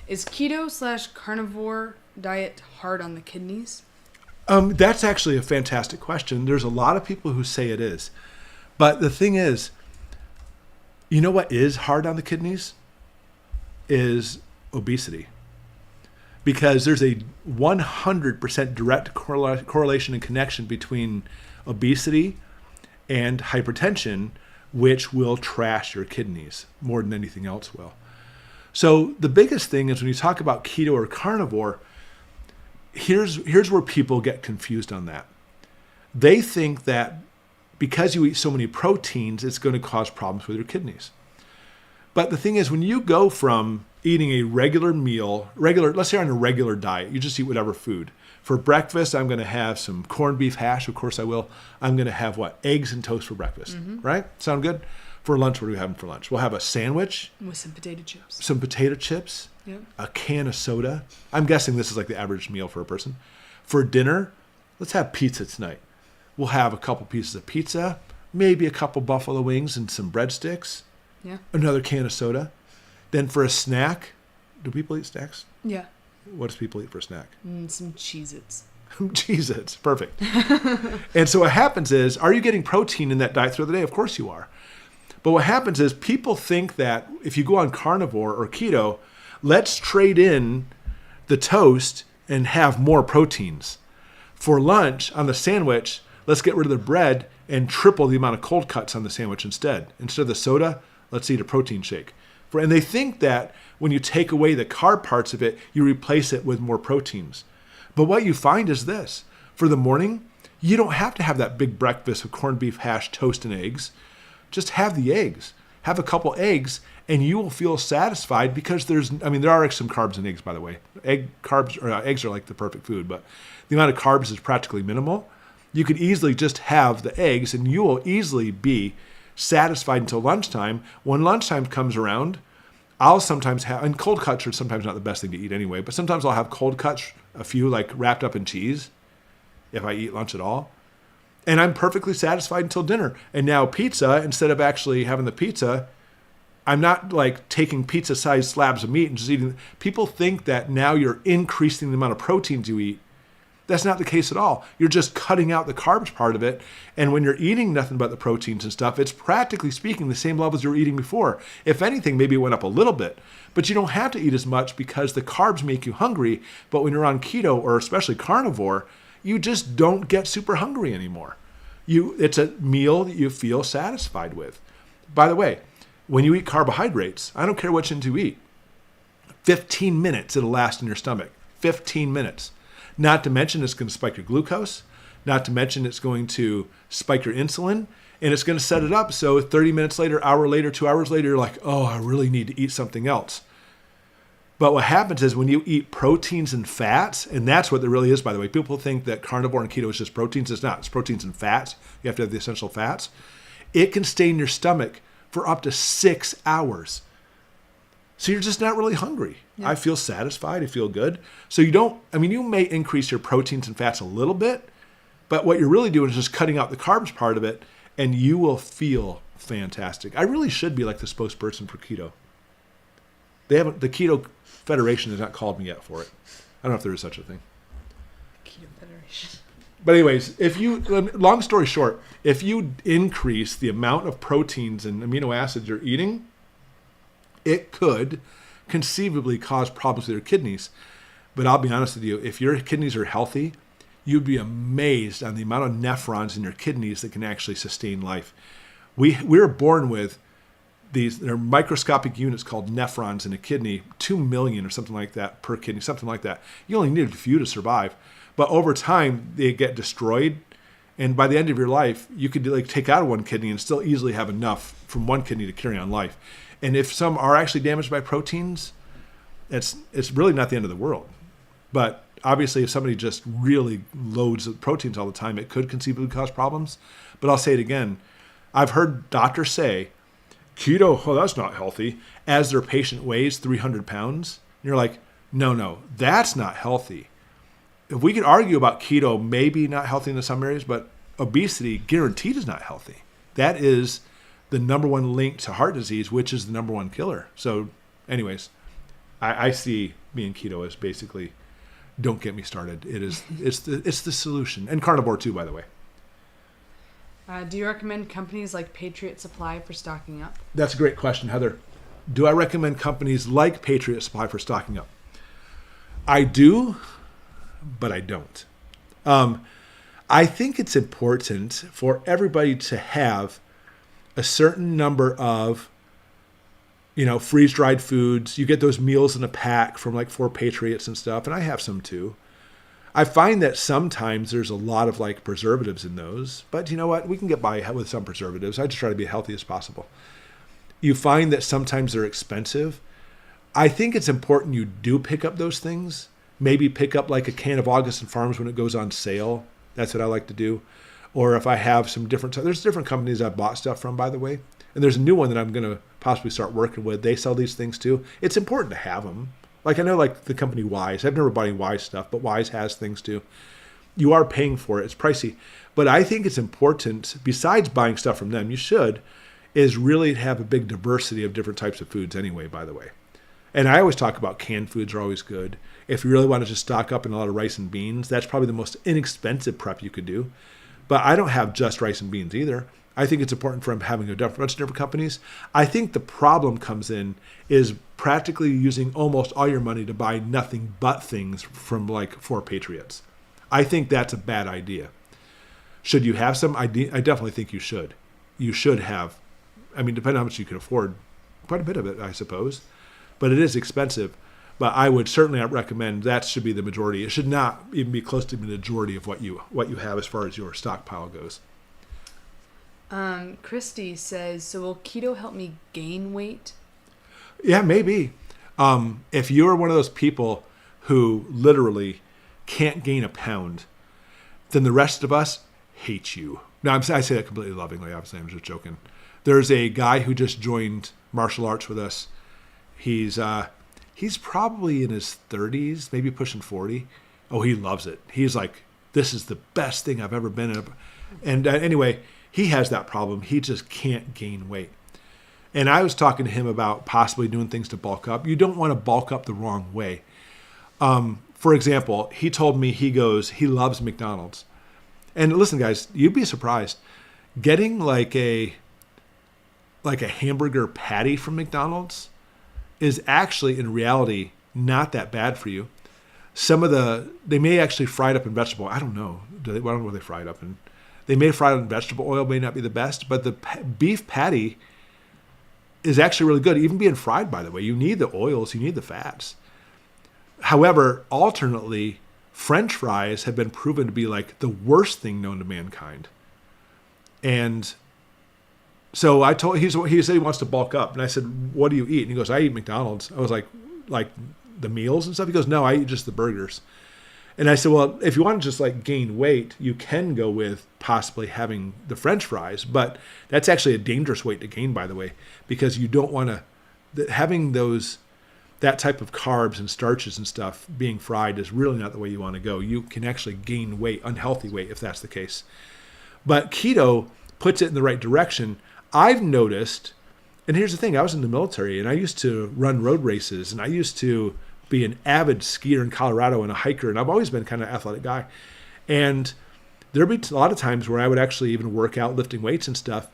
is keto/carnivore diet hard on the kidneys? That's actually a fantastic question. There's a lot of people who say it is. But the thing is, you know what is hard on the kidneys? Is obesity. Because there's a 100% direct correlation and connection between obesity and hypertension, which will trash your kidneys more than anything else will. So the biggest thing is when you talk about keto or carnivore, here's where people get confused on that. They think that because you eat so many proteins, it's going to cause problems with your kidneys. But the thing is, when you go from eating a regular meal, let's say on a regular diet, you just eat whatever food. For breakfast, I'm going to have some corned beef hash. Of course I will. I'm going to have eggs and toast for breakfast, right? Sound good? For lunch, what are we having for lunch? We'll have a sandwich. With some potato chips. Some potato chips. Yep. A can of soda. I'm guessing this is like the average meal for a person. For dinner, let's have pizza tonight. We'll have a couple pieces of pizza, maybe a couple buffalo wings and some breadsticks. Yeah. Another can of soda. Then for a snack, do people eat snacks? Yeah. What does people eat for a snack? Some Cheez-Its. Jesus, it's perfect. And so what happens is, are you getting protein in that diet throughout the day? Of course you are. But what happens is people think that if you go on carnivore or keto, let's trade in the toast and have more proteins. For lunch on the sandwich, let's get rid of the bread and triple the amount of cold cuts on the sandwich instead. Instead of the soda, let's eat a protein shake. And they think that when you take away the carb parts of it, you replace it with more proteins. But what you find is this. For the morning, you don't have to have that big breakfast of corned beef hash, toast, and eggs. Just have the eggs. Have a couple eggs, and you will feel satisfied because there are some carbs in eggs, by the way. Eggs are like the perfect food, but the amount of carbs is practically minimal. You could easily just have the eggs, and you will easily be satisfied until lunchtime. When lunchtime comes around, I'll sometimes have, and cold cuts are sometimes not the best thing to eat anyway, but sometimes I'll have cold cuts, a few like wrapped up in cheese, if I eat lunch at all. And I'm perfectly satisfied until dinner. And now pizza, instead of actually having the pizza, I'm not like taking pizza-sized slabs of meat and just eating. People think that now you're increasing the amount of proteins you eat. That's not the case at all. You're just cutting out the carbs part of it. And when you're eating nothing but the proteins and stuff, it's practically speaking the same levels you were eating before. If anything, maybe it went up a little bit. But you don't have to eat as much because the carbs make you hungry. But when you're on keto or especially carnivore, you just don't get super hungry anymore. It's a meal that you feel satisfied with. By the way, when you eat carbohydrates, I don't care what you eat, 15 minutes it'll last in your stomach. 15 minutes. Not to mention it's going to spike your glucose. Not to mention it's going to spike your insulin. And it's going to set it up so 30 minutes later, hour later, 2 hours later, you're like, oh, I really need to eat something else. But what happens is when you eat proteins and fats, and that's what there really is, by the way. People think that carnivore and keto is just proteins. It's not. It's proteins and fats. You have to have the essential fats. It can stay in your stomach for up to 6 hours. So you're just not really hungry. Yeah. I feel satisfied. I feel good. So you may increase your proteins and fats a little bit, but what you're really doing is just cutting out the carbs part of it, and you will feel fantastic. I really should be like the spokesperson for keto. The Keto Federation has not called me yet for it. I don't know if there is such a thing. Keto Federation. But anyways, long story short, if you increase the amount of proteins and amino acids you're eating, it could conceivably cause problems with your kidneys. But I'll be honest with you, if your kidneys are healthy, you'd be amazed on the amount of nephrons in your kidneys that can actually sustain life. We're born with they're microscopic units called nephrons in a kidney, 2 million or something like that per kidney, something like that. You only need a few to survive. But over time, they get destroyed. And by the end of your life, you could take out one kidney and still easily have enough from one kidney to carry on life. And if some are actually damaged by proteins, it's really not the end of the world. But obviously, if somebody just really loads of proteins all the time, it could conceivably cause problems. But I'll say it again. I've heard doctors say, keto, that's not healthy, as their patient weighs 300 pounds. And you're like, no, that's not healthy. If we could argue about keto, maybe not healthy in some areas, but obesity guaranteed is not healthy. That is the number one link to heart disease, which is the number one killer. So anyways, I see me and keto as basically, don't get me started. It's the solution. And carnivore too, by the way. Do you recommend companies like Patriot Supply for stocking up? That's a great question, Heather. Do I recommend companies like Patriot Supply for stocking up? I do, but I don't. I think it's important for everybody to have a certain number of, freeze-dried foods. You get those meals in a pack from like 4 Patriots and stuff, and I have some too. I find that sometimes there's a lot of preservatives in those, but you know what? We can get by with some preservatives. I just try to be as healthy as possible. You find that sometimes they're expensive. I think it's important you do pick up those things. Maybe pick up like a can of August & Farms when it goes on sale. That's what I like to do. Or if I have some there's different companies I've bought stuff from, by the way. And there's a new one that I'm going to possibly start working with. They sell these things too. It's important to have them. I know the company Wise. I've never bought any Wise stuff, but Wise has things too. You are paying for it. It's pricey. But I think it's important, besides buying stuff from them, you should, is really have a big diversity of different types of foods anyway, by the way. And I always talk about canned foods are always good. If you really want to just stock up on a lot of rice and beans, that's probably the most inexpensive prep you could do. But I don't have just rice and beans either. I think it's important for having a bunch of different companies. I think the problem comes in is practically using almost all your money to buy nothing but things from like 4 Patriots. I think that's a bad idea. Should you have some? I definitely think you should. You should have, I mean, depending on how much you can afford, quite a bit of it, I suppose. But it is expensive. But I would certainly recommend that should be the majority. It should not even be close to the majority of what you have as far as your stockpile goes. Christy says, so will keto help me gain weight? Yeah, maybe. If you're one of those people who literally can't gain a pound, then the rest of us hate you. Now, I say that completely lovingly. Obviously, I'm just joking. There's a guy who just joined martial arts with us. He's probably in his 30s, maybe pushing 40. Oh, he loves it. He's like, this is the best thing I've ever been in. And anyway, he has that problem. He just can't gain weight. And I was talking to him about possibly doing things to bulk up. You don't want to bulk up the wrong way. For example, he told me he loves McDonald's. And listen, guys, you'd be surprised. Getting like a hamburger patty from McDonald's is actually, in reality, not that bad for you. They may actually fry it up in vegetable. I don't know. I don't know what they fry it up in. They may fry it in vegetable oil, may not be the best, but the beef patty is actually really good. Even being fried, by the way, you need the oils, you need the fats. Hehowever, alternately, French fries have been proven to be like the worst thing known to mankind. And so he said he wants to bulk up. And I said, what do you eat? And he goes, I eat McDonald's. I was like the meals and stuff? He goes, no, I eat just the burgers. And I said, well, if you want to just like gain weight, you can go with possibly having the French fries, but that's actually a dangerous weight to gain, by the way, because you don't want to, having that type of carbs and starches and stuff being fried is really not the way you want to go. You can actually gain weight, unhealthy weight, if that's the case. But keto puts it in the right direction. I've noticed, and here's the thing, I was in the military and I used to run road races and I used to be an avid skier in Colorado and a hiker, and I've always been kind of an athletic guy. And there'd be a lot of times where I would actually even work out lifting weights and stuff,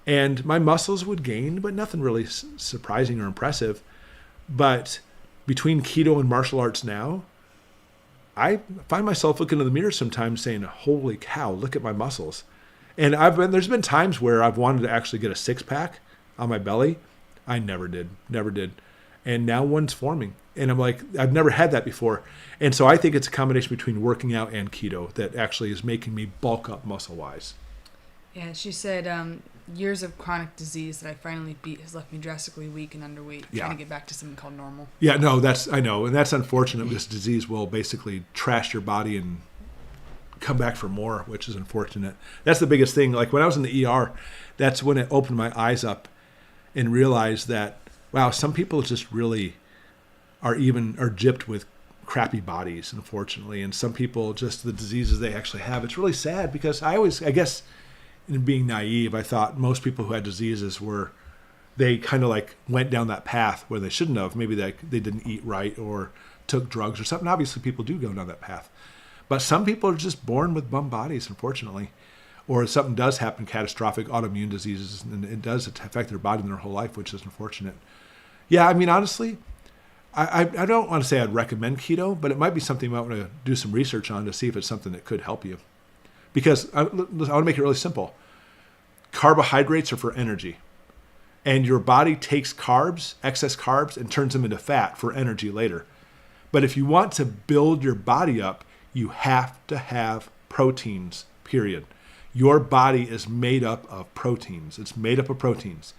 and my muscles would gain, but nothing really surprising or impressive. But between keto and martial arts now, I find myself looking in the mirror sometimes saying, holy cow, look at my muscles. And there's been times where I've wanted to actually get a 6-pack on my belly. I never did. And now one's forming. And I'm like, I've never had that before. And so I think it's a combination between working out and keto that actually is making me bulk up muscle-wise. Yeah, she said years of chronic disease that I finally beat has left me drastically weak and underweight, trying to get back to something called normal. Yeah, no, I know. And that's unfortunate. This disease will basically trash your body and come back for more, which is unfortunate. That's the biggest thing. Like when I was in the ER, that's when it opened my eyes up and realized that, wow, some people just really are gypped with crappy bodies, unfortunately. And some people, just the diseases they actually have, it's really sad because I guess in being naive, I thought most people who had diseases they kind of like went down that path where they shouldn't have. Maybe they didn't eat right or took drugs or something. Obviously, people do go down that path. But some people are just born with bum bodies, unfortunately. Or something does happen, catastrophic autoimmune diseases, and it does affect their body in their whole life, which is unfortunate. Yeah, I mean, honestly, I don't want to say I'd recommend keto, but it might be something you might want to do some research on to see if it's something that could help you. Because I want to make it really simple. Carbohydrates are for energy. And your body takes carbs, excess carbs, and turns them into fat for energy later. But if you want to build your body up, you have to have proteins, period. Your body is made up of proteins. It's made up of proteins.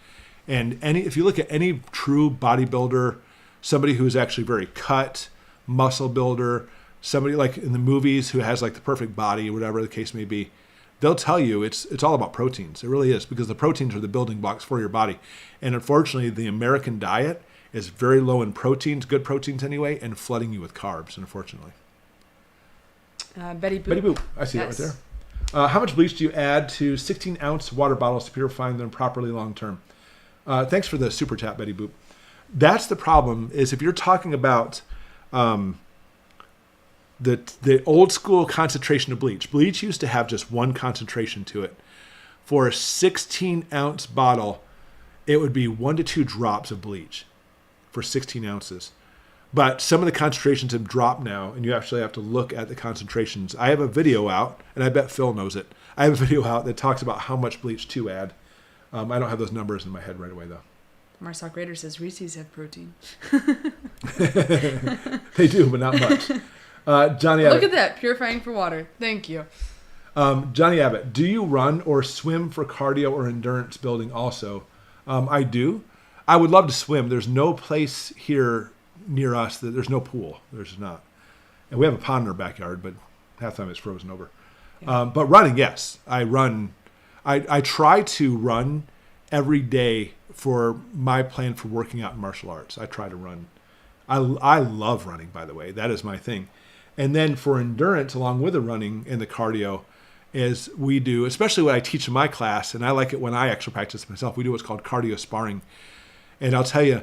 And if you look at any true bodybuilder, somebody who's actually very cut, muscle builder, somebody like in the movies who has like the perfect body, whatever the case may be, they'll tell you it's all about proteins. It really is, because the proteins are the building blocks for your body. And unfortunately, the American diet is very low in proteins, good proteins anyway, and flooding you with carbs, unfortunately. Betty Boop. Betty Boop. I see that right there. How much bleach do you add to 16-ounce water bottles to purify them properly long term? Thanks for the super chat, Betty Boop. that's the problem, is if you're talking about the old school concentration of bleach. Bleach used to have just one concentration to it. For a 16-ounce bottle, it would be 1 to 2 drops of bleach for 16 ounces. But some of the concentrations have dropped now, and you actually have to look at the concentrations. I have a video out, and I bet Phil knows it. I have a video out that talks about how much bleach to add. I don't have those numbers in my head right away, though. Marsock Raider says Reese's have protein. They do, but not much. Johnny Abbott. Look at that, purifying for water. Thank you. Johnny Abbott, do you run or swim for cardio or endurance building also? I do. I would love to swim. There's no place here near us that there's no pool. There's not. And we have a pond in our backyard, but half the time it's frozen over. Yeah. But running, yes. I run. I try to run every day for my plan for working out in martial arts. I try to run. I love running, by the way. That is my thing. And then for endurance, along with the running and the cardio, is we do, especially what I teach in my class, and I like it when I actually practice myself, we do what's called cardio sparring. And I'll tell you,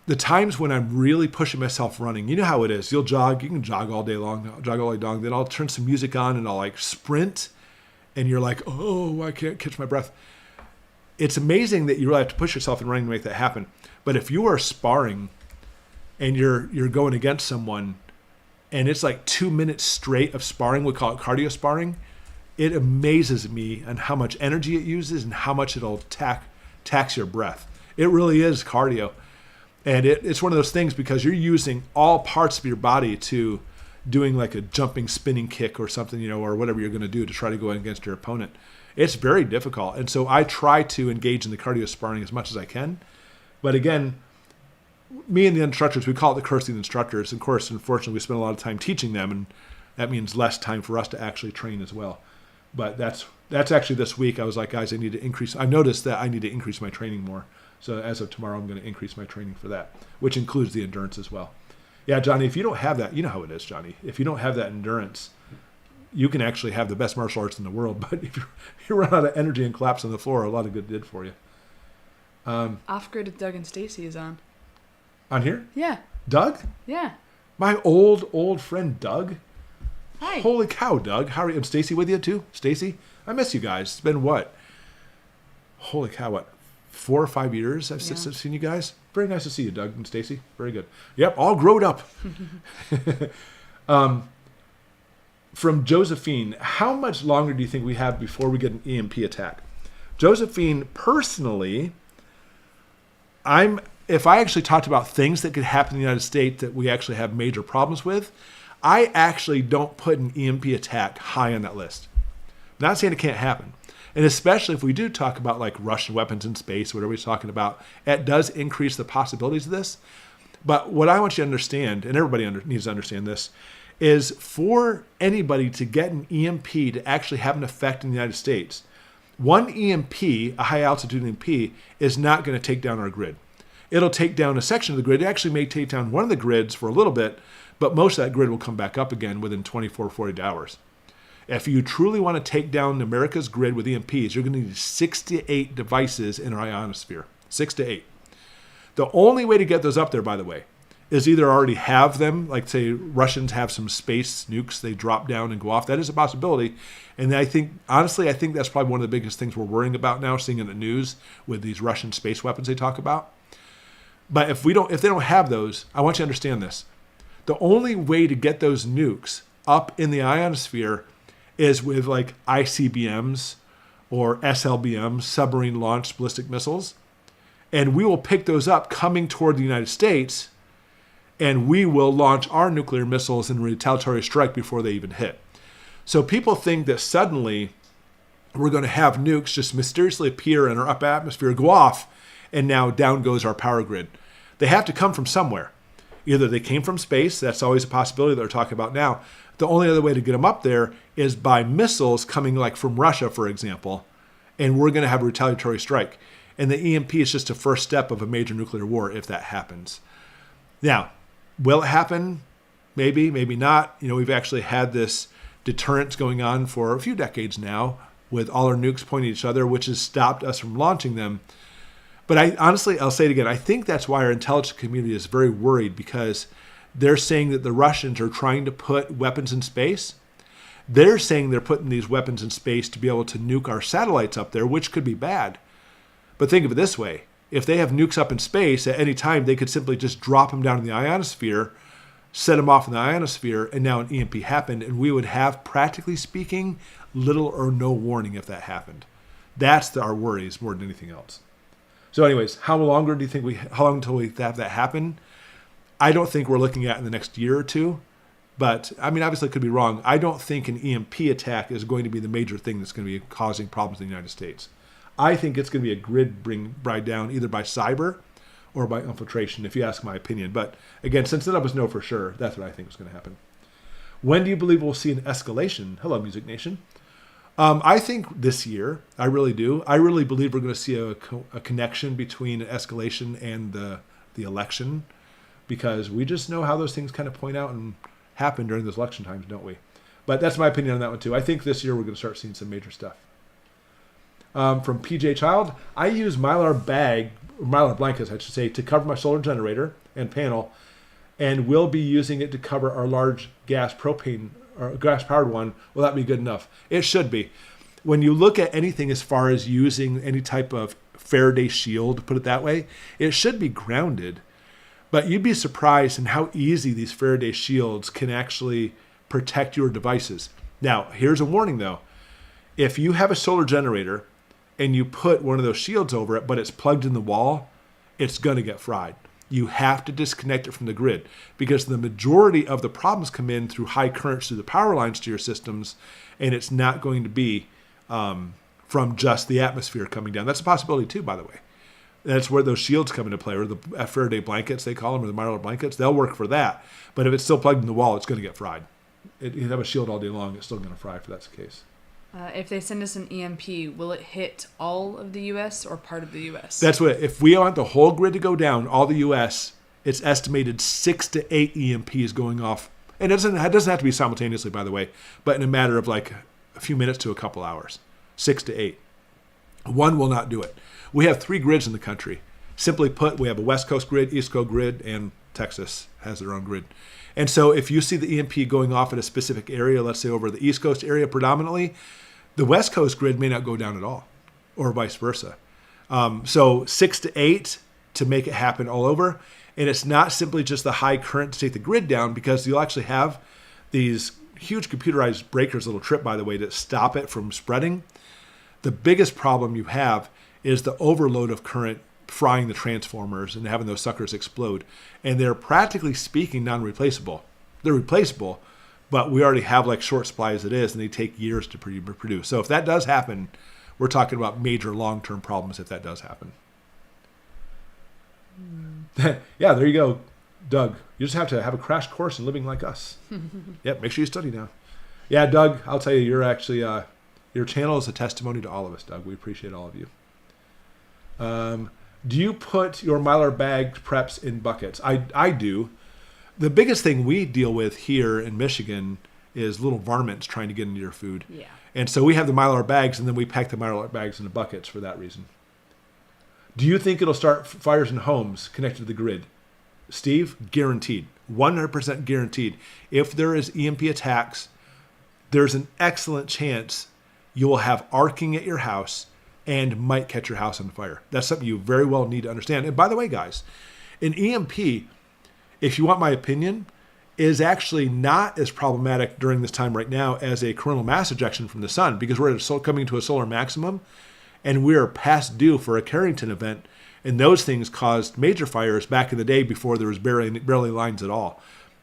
the times when I'm really pushing myself running, you know how it is. You'll jog, you can jog all day long, then I'll turn some music on and I'll like sprint, and you're like, oh, I can't catch my breath. It's amazing that you really have to push yourself in running to make that happen. But if you are sparring and you're going against someone, and it's like 2 minutes straight of sparring, we call it cardio sparring, it amazes me on how much energy it uses and how much it'll tax your breath. It really is cardio. And it's one of those things because you're using all parts of your body to doing like a jumping, spinning kick or something, or whatever you're going to do to try to go against your opponent. It's very difficult. And so I try to engage in the cardio sparring as much as I can. But again, me and the instructors, we call it the curse of the instructors. Of course, unfortunately, we spend a lot of time teaching them, and that means less time for us to actually train as well. But that's actually this week. I was like, guys, I've noticed that I need to increase my training more. So as of tomorrow, I'm going to increase my training for that, which includes the endurance as well. Yeah, Johnny, if you don't have that, you know how it is, Johnny. If you don't have that endurance, you can actually have the best martial arts in the world. But if you run out of energy and collapse on the floor, a lot of good did for you. Off-grid with Doug and Stacy is on. On here? Yeah. Doug? Yeah. My old friend Doug? Hi. Holy cow, Doug. How are you? And Stacy with you too? Stacy? I miss you guys. It's been what? Holy cow, what? 4 or 5 years I've seen you guys. Very nice to see you, Doug and Stacy. Very good. Yep, all grown up. From Josephine, how much longer do you think we have before we get an EMP attack? Josephine, personally, if I actually talked about things that could happen in the United States that we actually have major problems with, I actually don't put an EMP attack high on that list. I'm not saying it can't happen. And especially if we do talk about like Russian weapons in space, whatever we're talking about, it does increase the possibilities of this. But what I want you to understand, and everybody needs to understand this, is for anybody to get an EMP to actually have an effect in the United States, one EMP, a high altitude EMP, is not going to take down our grid. It'll take down a section of the grid. It actually may take down one of the grids for a little bit, but most of that grid will come back up again within 24, 48 hours. If you truly want to take down America's grid with EMPs, you're going to need 6 to 8 devices in our ionosphere. 6 to 8. The only way to get those up there, by the way, is either already have them, like say Russians have some space nukes, they drop down and go off. That is a possibility. And I think that's probably one of the biggest things we're worrying about now, seeing in the news with these Russian space weapons they talk about. But if they don't have those, I want you to understand this. The only way to get those nukes up in the ionosphere is with like ICBMs or SLBMs, submarine launched ballistic missiles. And we will pick those up coming toward the United States, and we will launch our nuclear missiles in retaliatory strike before they even hit. So people think that suddenly we're going to have nukes just mysteriously appear in our upper atmosphere, go off, and now down goes our power grid. They have to come from somewhere. Either they came from space, that's always a possibility that we're talking about now. The only other way to get them up there is by missiles coming like from Russia, for example, and we're going to have a retaliatory strike. And the EMP is just a first step of a major nuclear war if that happens. Now, will it happen? Maybe, maybe not. We've actually had this deterrence going on for a few decades now with all our nukes pointing at each other, which has stopped us from launching them. But I'll say it again. I think that's why our intelligence community is very worried, because they're saying that the Russians are trying to put weapons in space. They're saying they're putting these weapons in space to be able to nuke our satellites up there, which could be bad. But think of it this way. If they have nukes up in space, at any time, they could simply just drop them down in the ionosphere, set them off in the ionosphere, and now an EMP happened, and we would have, practically speaking, little or no warning if that happened. That's our worries more than anything else. So anyways, how long until we have that happen? I don't think we're looking at in the next year or two. But, I mean, obviously I could be wrong. I don't think an EMP attack is going to be the major thing that's going to be causing problems in the United States. I think it's going to be a grid bring down either by cyber or by infiltration, if you ask my opinion. But, again, since none of us know for sure, that's what I think is going to happen. When do you believe we'll see an escalation? Hello, Music Nation. I think this year. I really do. I really believe we're going to see a connection between escalation and the election, because we just know how those things kind of point out and happen during those election times, don't we? But that's my opinion on that one too. I think this year we're going to start seeing some major stuff. From PJ Child, I use mylar blankets, I should say, to cover my solar generator and panel, and will be using it to cover our large gas powered one. Will that be good enough? It should be. When you look at anything as far as using any type of Faraday shield, to put it that way, it should be grounded. But you'd be surprised in how easy these Faraday shields can actually protect your devices. Now, here's a warning though. If you have a solar generator and you put one of those shields over it, but it's plugged in the wall, it's going to get fried. You have to disconnect it from the grid, because the majority of the problems come in through high currents through the power lines to your systems, and it's not going to be from just the atmosphere coming down. That's a possibility too, by the way. That's where those shields come into play, or the Faraday blankets, they call them, or the mylar blankets. They'll work for that. But if it's still plugged in the wall, it's going to get fried. You have a shield all day long, it's still going to fry if that's the case. If they send us an EMP, will it hit all of the U.S. or part of the U.S.? That's what, if we want the whole grid to go down, all the U.S., it's estimated 6 to 8 EMPs going off. And it doesn't have to be simultaneously, by the way, but in a matter of like a few minutes to a couple hours. 6 to 8. One will not do it. We have 3 grids in the country. Simply put, we have a West Coast grid, East Coast grid, and Texas has their own grid. And so if you see the EMP going off in a specific area, let's say over the East Coast area predominantly, the West Coast grid may not go down at all, or vice versa. So 6 to 8 to make it happen all over. And it's not simply just the high current to take the grid down, because you'll actually have these huge computerized breakers, little trip, by the way, to stop it from spreading. The biggest problem you have is the overload of current frying the transformers and having those suckers explode. And they're practically speaking non-replaceable. They're replaceable, but we already have like short supply as it is, and they take years to produce. So if that does happen, we're talking about major long-term problems if that does happen. Yeah, there you go, Doug. You just have to have a crash course in living like us. Yep, make sure you study now. Yeah, Doug, I'll tell you, you're actually, your channel is a testimony to all of us, Doug. We appreciate all of you. Do you put your mylar bagged preps in buckets? I do. The biggest thing we deal with here in Michigan is little varmints trying to get into your food. Yeah. And so we have the mylar bags, and then we pack the mylar bags into buckets for that reason. Do you think it'll start fires in homes connected to the grid? Steve, guaranteed. 100% guaranteed. If there is EMP attacks, there's an excellent chance you will have arcing at your house and might catch your house on fire. That's something you very well need to understand. And by the way, guys, an EMP, if you want my opinion, is actually not as problematic during this time right now as a coronal mass ejection from the sun, because we're coming to a solar maximum, and we are past due for a Carrington event, and those things caused major fires back in the day before there was barely lines at all.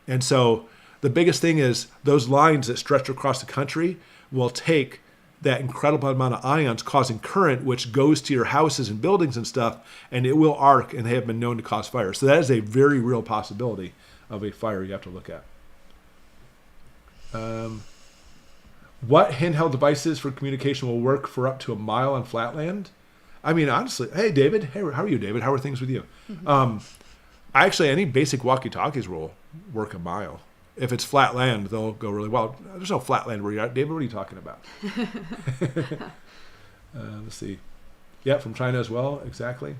And so the biggest thing is those lines that stretch across the country will take that incredible amount of ions causing current, which goes to your houses and buildings and stuff, and it will arc, and they have been known to cause fire. So that is a very real possibility of a fire you have to look at. What handheld devices for communication will work for up to a mile on flatland? I mean, honestly, hey, David. Hey, how are you, David? How are things with you? Actually, any basic walkie-talkies will work a mile. If it's flat land, they'll go really well. There's no flat land where you're at. David, what are you talking about? Let's see. Yeah, from China as well. Exactly.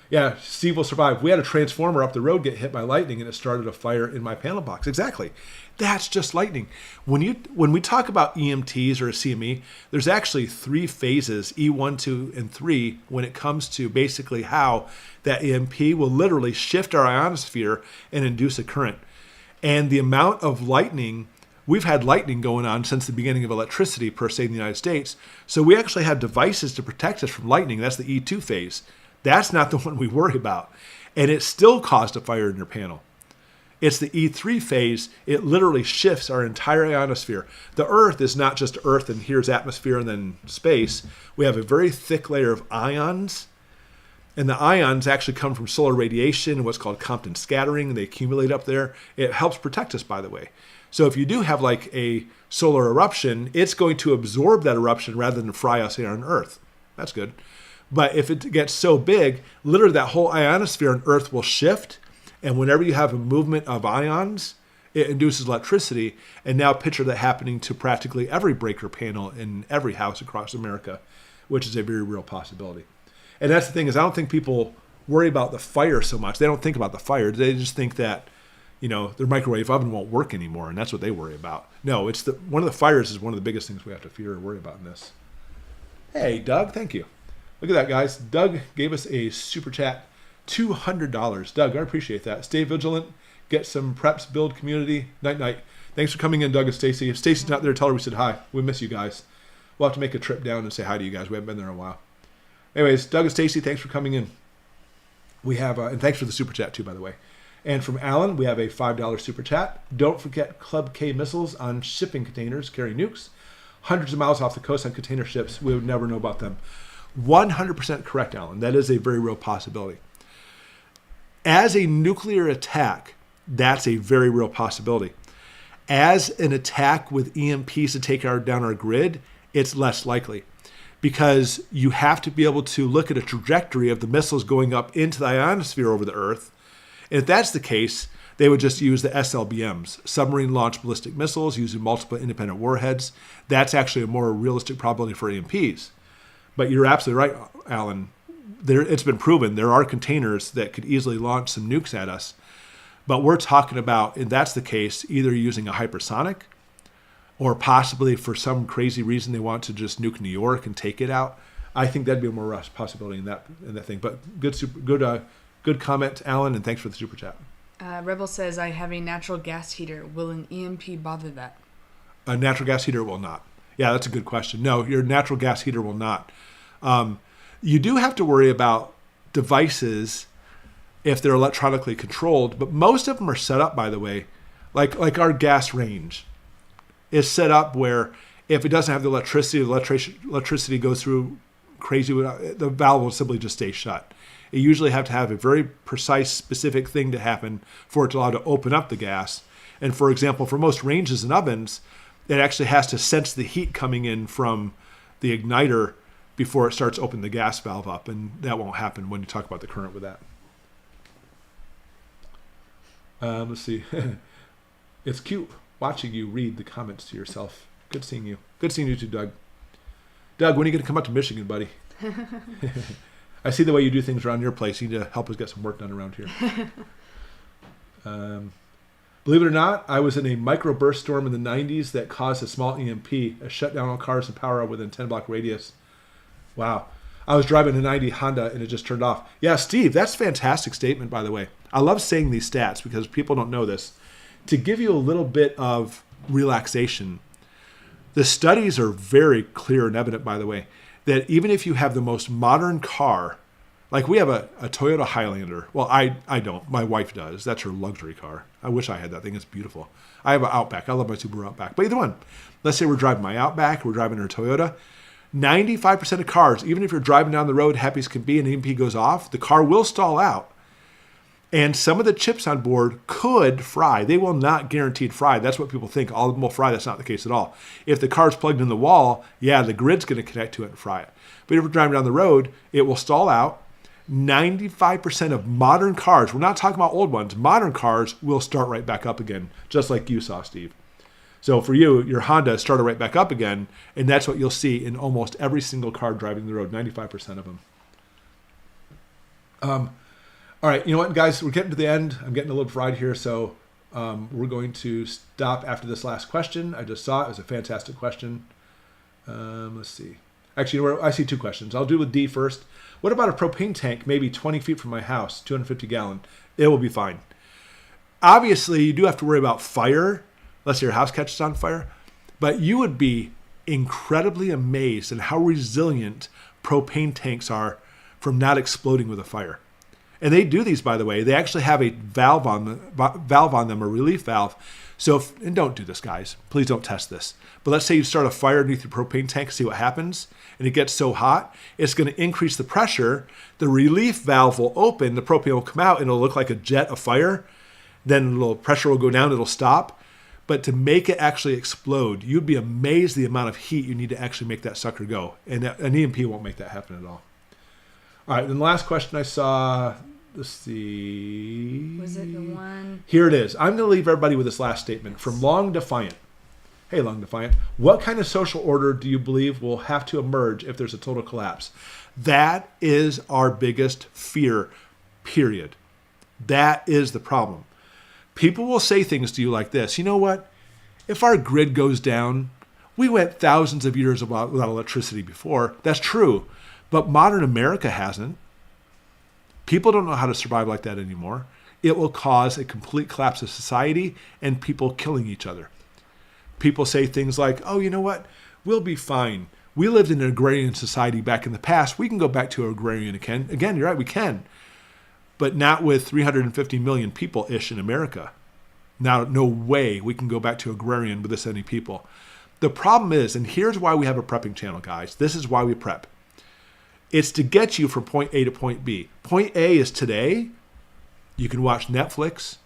Yeah, Steve will survive. We had a transformer up the road get hit by lightning and it started a fire in my panel box. Exactly. That's just lightning. When we talk about EMTs or a CME, there's actually 3 phases, E1, 2, and 3, when it comes to basically how that EMP will literally shift our ionosphere and induce a current. And the amount of lightning, we've had lightning going on since the beginning of electricity per se in the United States. So we actually have devices to protect us from lightning. That's the E2 phase. That's not the one we worry about. And it still caused a fire in your panel. It's the E3 phase. It literally shifts our entire ionosphere. The Earth is not just Earth and here's atmosphere and then space. We have a very thick layer of ions. And the ions actually come from solar radiation and what's called Compton scattering. They accumulate up there. It helps protect us, by the way. So if you do have like a solar eruption, it's going to absorb that eruption rather than fry us here on Earth. That's good. But if it gets so big, literally that whole ionosphere on Earth will shift. And whenever you have a movement of ions, it induces electricity. And now picture that happening to practically every breaker panel in every house across America, which is a very real possibility. And that's the thing is I don't think people worry about the fire so much. They don't think about the fire. They just think that, their microwave oven won't work anymore. And that's what they worry about. No, it's one of the fires is one of the biggest things we have to fear and worry about in this. Hey, Doug, thank you. Look at that, guys. Doug gave us a super chat, $200. Doug, I appreciate that. Stay vigilant. Get some preps, build community. Night, night. Thanks for coming in, Doug and Stacy. If Stacy's not there, tell her we said hi. We miss you guys. We'll have to make a trip down and say hi to you guys. We haven't been there in a while. Anyways, Doug and Stacy, thanks for coming in. We have, and thanks for the super chat too, by the way. And from Alan, we have a $5 super chat. Don't forget Club K missiles on shipping containers carrying nukes. Hundreds of miles off the coast on container ships. We would never know about them. 100% correct, Alan. That is a very real possibility. As a nuclear attack, that's a very real possibility. As an attack with EMPs to take down our grid, it's less likely because you have to be able to look at a trajectory of the missiles going up into the ionosphere over the Earth. And if that's the case, they would just use the SLBMs, submarine launched ballistic missiles using multiple independent warheads. That's actually a more realistic probability for EMPs. But you're absolutely right, Alan. It's been proven there are containers that could easily launch some nukes at us. But we're talking about, if that's the case, either using a hypersonic or possibly for some crazy reason they want to just nuke New York and take it out. I think that'd be a more possibility in that thing. But good comment, Alan, and thanks for the super chat. Rebel says, I have a natural gas heater. Will an EMP bother that? A natural gas heater will not. Yeah, that's a good question. No, your natural gas heater will not. You do have to worry about devices if they're electronically controlled, but most of them are set up, by the way, like our gas range is set up where if it doesn't have the electricity goes through crazy, the valve will simply just stay shut. You usually have to have a very precise, specific thing to happen for it to allow to open up the gas. And for example, for most ranges and ovens, it actually has to sense the heat coming in from the igniter before it starts opening the gas valve up. And that won't happen when you talk about the current with that. Let's see. It's cute watching you read the comments to yourself. Good seeing you. Good seeing you too, Doug. Doug, when are you going to come up to Michigan, buddy? I see the way you do things around your place. You need to help us get some work done around here. Believe it or not, I was in a microburst storm in the 90s that caused a small EMP, a shutdown on cars and power out within 10-block radius. Wow. I was driving a 90 Honda and it just turned off. Yeah, Steve, that's a fantastic statement, by the way. I love saying these stats because people don't know this. To give you a little bit of relaxation, the studies are very clear and evident, by the way, that even if you have the most modern car, like we have a Toyota Highlander. Well, I don't. My wife does. That's her luxury car. I wish I had that thing. It's beautiful. I have an Outback. I love my Subaru Outback. But either one. Let's say we're driving my Outback. We're driving her Toyota. 95% of cars, even if you're driving down the road happy as can be and EMP goes off, the car will stall out. And some of the chips on board could fry. They will not guaranteed fry. That's what people think. All of them will fry. That's not the case at all. If the car's plugged in the wall, yeah, the grid's going to connect to it and fry it. But if we're driving down the road, it will stall out. 95% of modern cars, we're not talking about old ones, modern cars will start right back up again, just like you saw, Steve. So for you, your Honda started right back up again, and that's what you'll see in almost every single car driving the road, 95% of them. All right, you know what, guys? We're getting to the end. I'm getting a little fried here, so we're going to stop after this last question. I just saw it. It was a fantastic question. Let's see. Actually, I see two questions. I'll do with D first. What about a propane tank maybe 20 feet from my house, 250 gallon? It will be fine. Obviously, you do have to worry about fire, unless your house catches on fire. But you would be incredibly amazed at how resilient propane tanks are from not exploding with a fire. And they do these, by the way. They actually have a valve on them, a relief valve. So, and don't do this, guys. Please don't test this. But let's say you start a fire underneath your propane tank, see what happens, and it gets so hot, it's going to increase the pressure. The relief valve will open, the propane will come out, and it'll look like a jet of fire. Then a little pressure will go down, it'll stop. But to make it actually explode, you'd be amazed the amount of heat you need to actually make that sucker go. And an EMP won't make that happen at all. All right, then the last question I saw, let's see. Was it the one? Here it is. I'm going to leave everybody with this last statement from Long Defiant. Hey, Long Defiant. What kind of social order do you believe will have to emerge if there's a total collapse? That is our biggest fear, period. That is the problem. People will say things to you like this. You know what? If our grid goes down, we went thousands of years without electricity before. That's true. But modern America hasn't. People don't know how to survive like that anymore. It will cause a complete collapse of society and people killing each other. People say things like, oh, you know what? We'll be fine. We lived in an agrarian society back in the past. We can go back to agrarian again. Again, you're right, we can. But not with 350 million people-ish in America. Now, no way we can go back to agrarian with this many people. The problem is, and here's why we have a prepping channel, guys. This is why we prep. It's to get you from point A to point B. Point A is today. You can watch Netflix.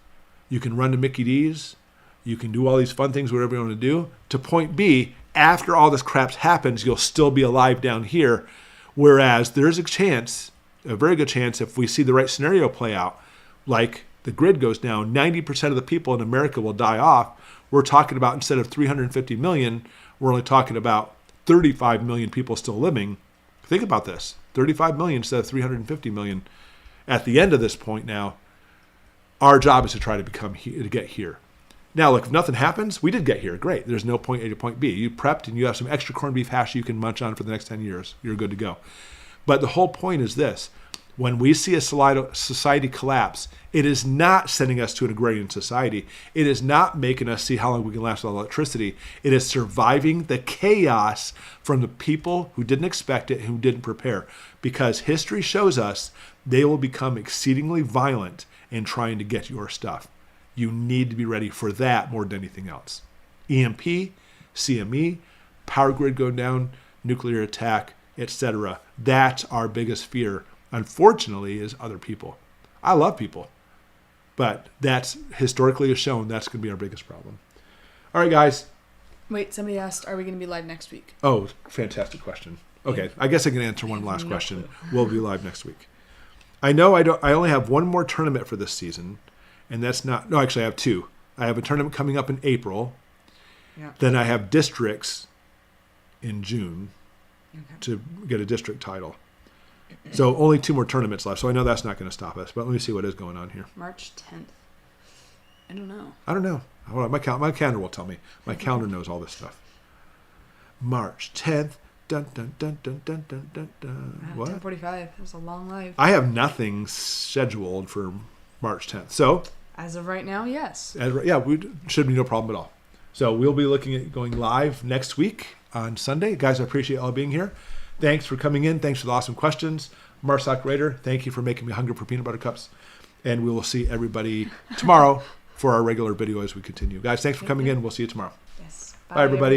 You can run to Mickey D's. You can do all these fun things, whatever you want to do. To point B, after all this crap happens, you'll still be alive down here. Whereas there's a chance, a very good chance, if we see the right scenario play out, like the grid goes down, 90% of the people in America will die off. We're talking about, instead of 350 million, we're only talking about 35 million people still living. Think about this, 35 million instead of 350 million. At the end of this point now, our job is to try to get here. Now, look, if nothing happens, we did get here. Great. There's no point A to point B. You prepped and you have some extra corned beef hash you can munch on for the next 10 years. You're good to go. But the whole point is this. When we see a society collapse, it is not sending us to an agrarian society. It is not making us see how long we can last without electricity. It is surviving the chaos from the people who didn't expect it, who didn't prepare. Because history shows us they will become exceedingly violent in trying to get your stuff. You need to be ready for that more than anything else. EMP, CME, power grid going down, nuclear attack, etc. That's our biggest fear, unfortunately, is other people. I love people, but that's historically shown that's going to be our biggest problem. All right, guys. Wait, somebody asked, are we going to be live next week? Oh, fantastic question. Okay, I guess I can answer one last question. We'll be live next week. I know I only have one more tournament for this season, and that's not, no, actually I have two. I have a tournament coming up in April. Yeah. Then I have districts in June to get a district title. So only two more tournaments left. So I know that's not going to stop us. But let me see what is going on here. March 10th. I don't know. Hold on. My calendar will tell me. My calendar knows all this stuff. March 10th. Dun, dun, dun, dun, dun, dun, dun, dun. What? 10:45. It was a long live. I have nothing scheduled for March 10th. So as of right now, yes. We should be no problem at all. So we'll be looking at going live next week on Sunday. Guys, I appreciate all being here. Thanks for coming in. Thanks for the awesome questions. Marsoc Raider, thank you for making me hungry for peanut butter cups. And we will see everybody tomorrow for our regular video as we continue. Guys, thanks for coming in. We'll see you tomorrow. Yes. Bye everybody.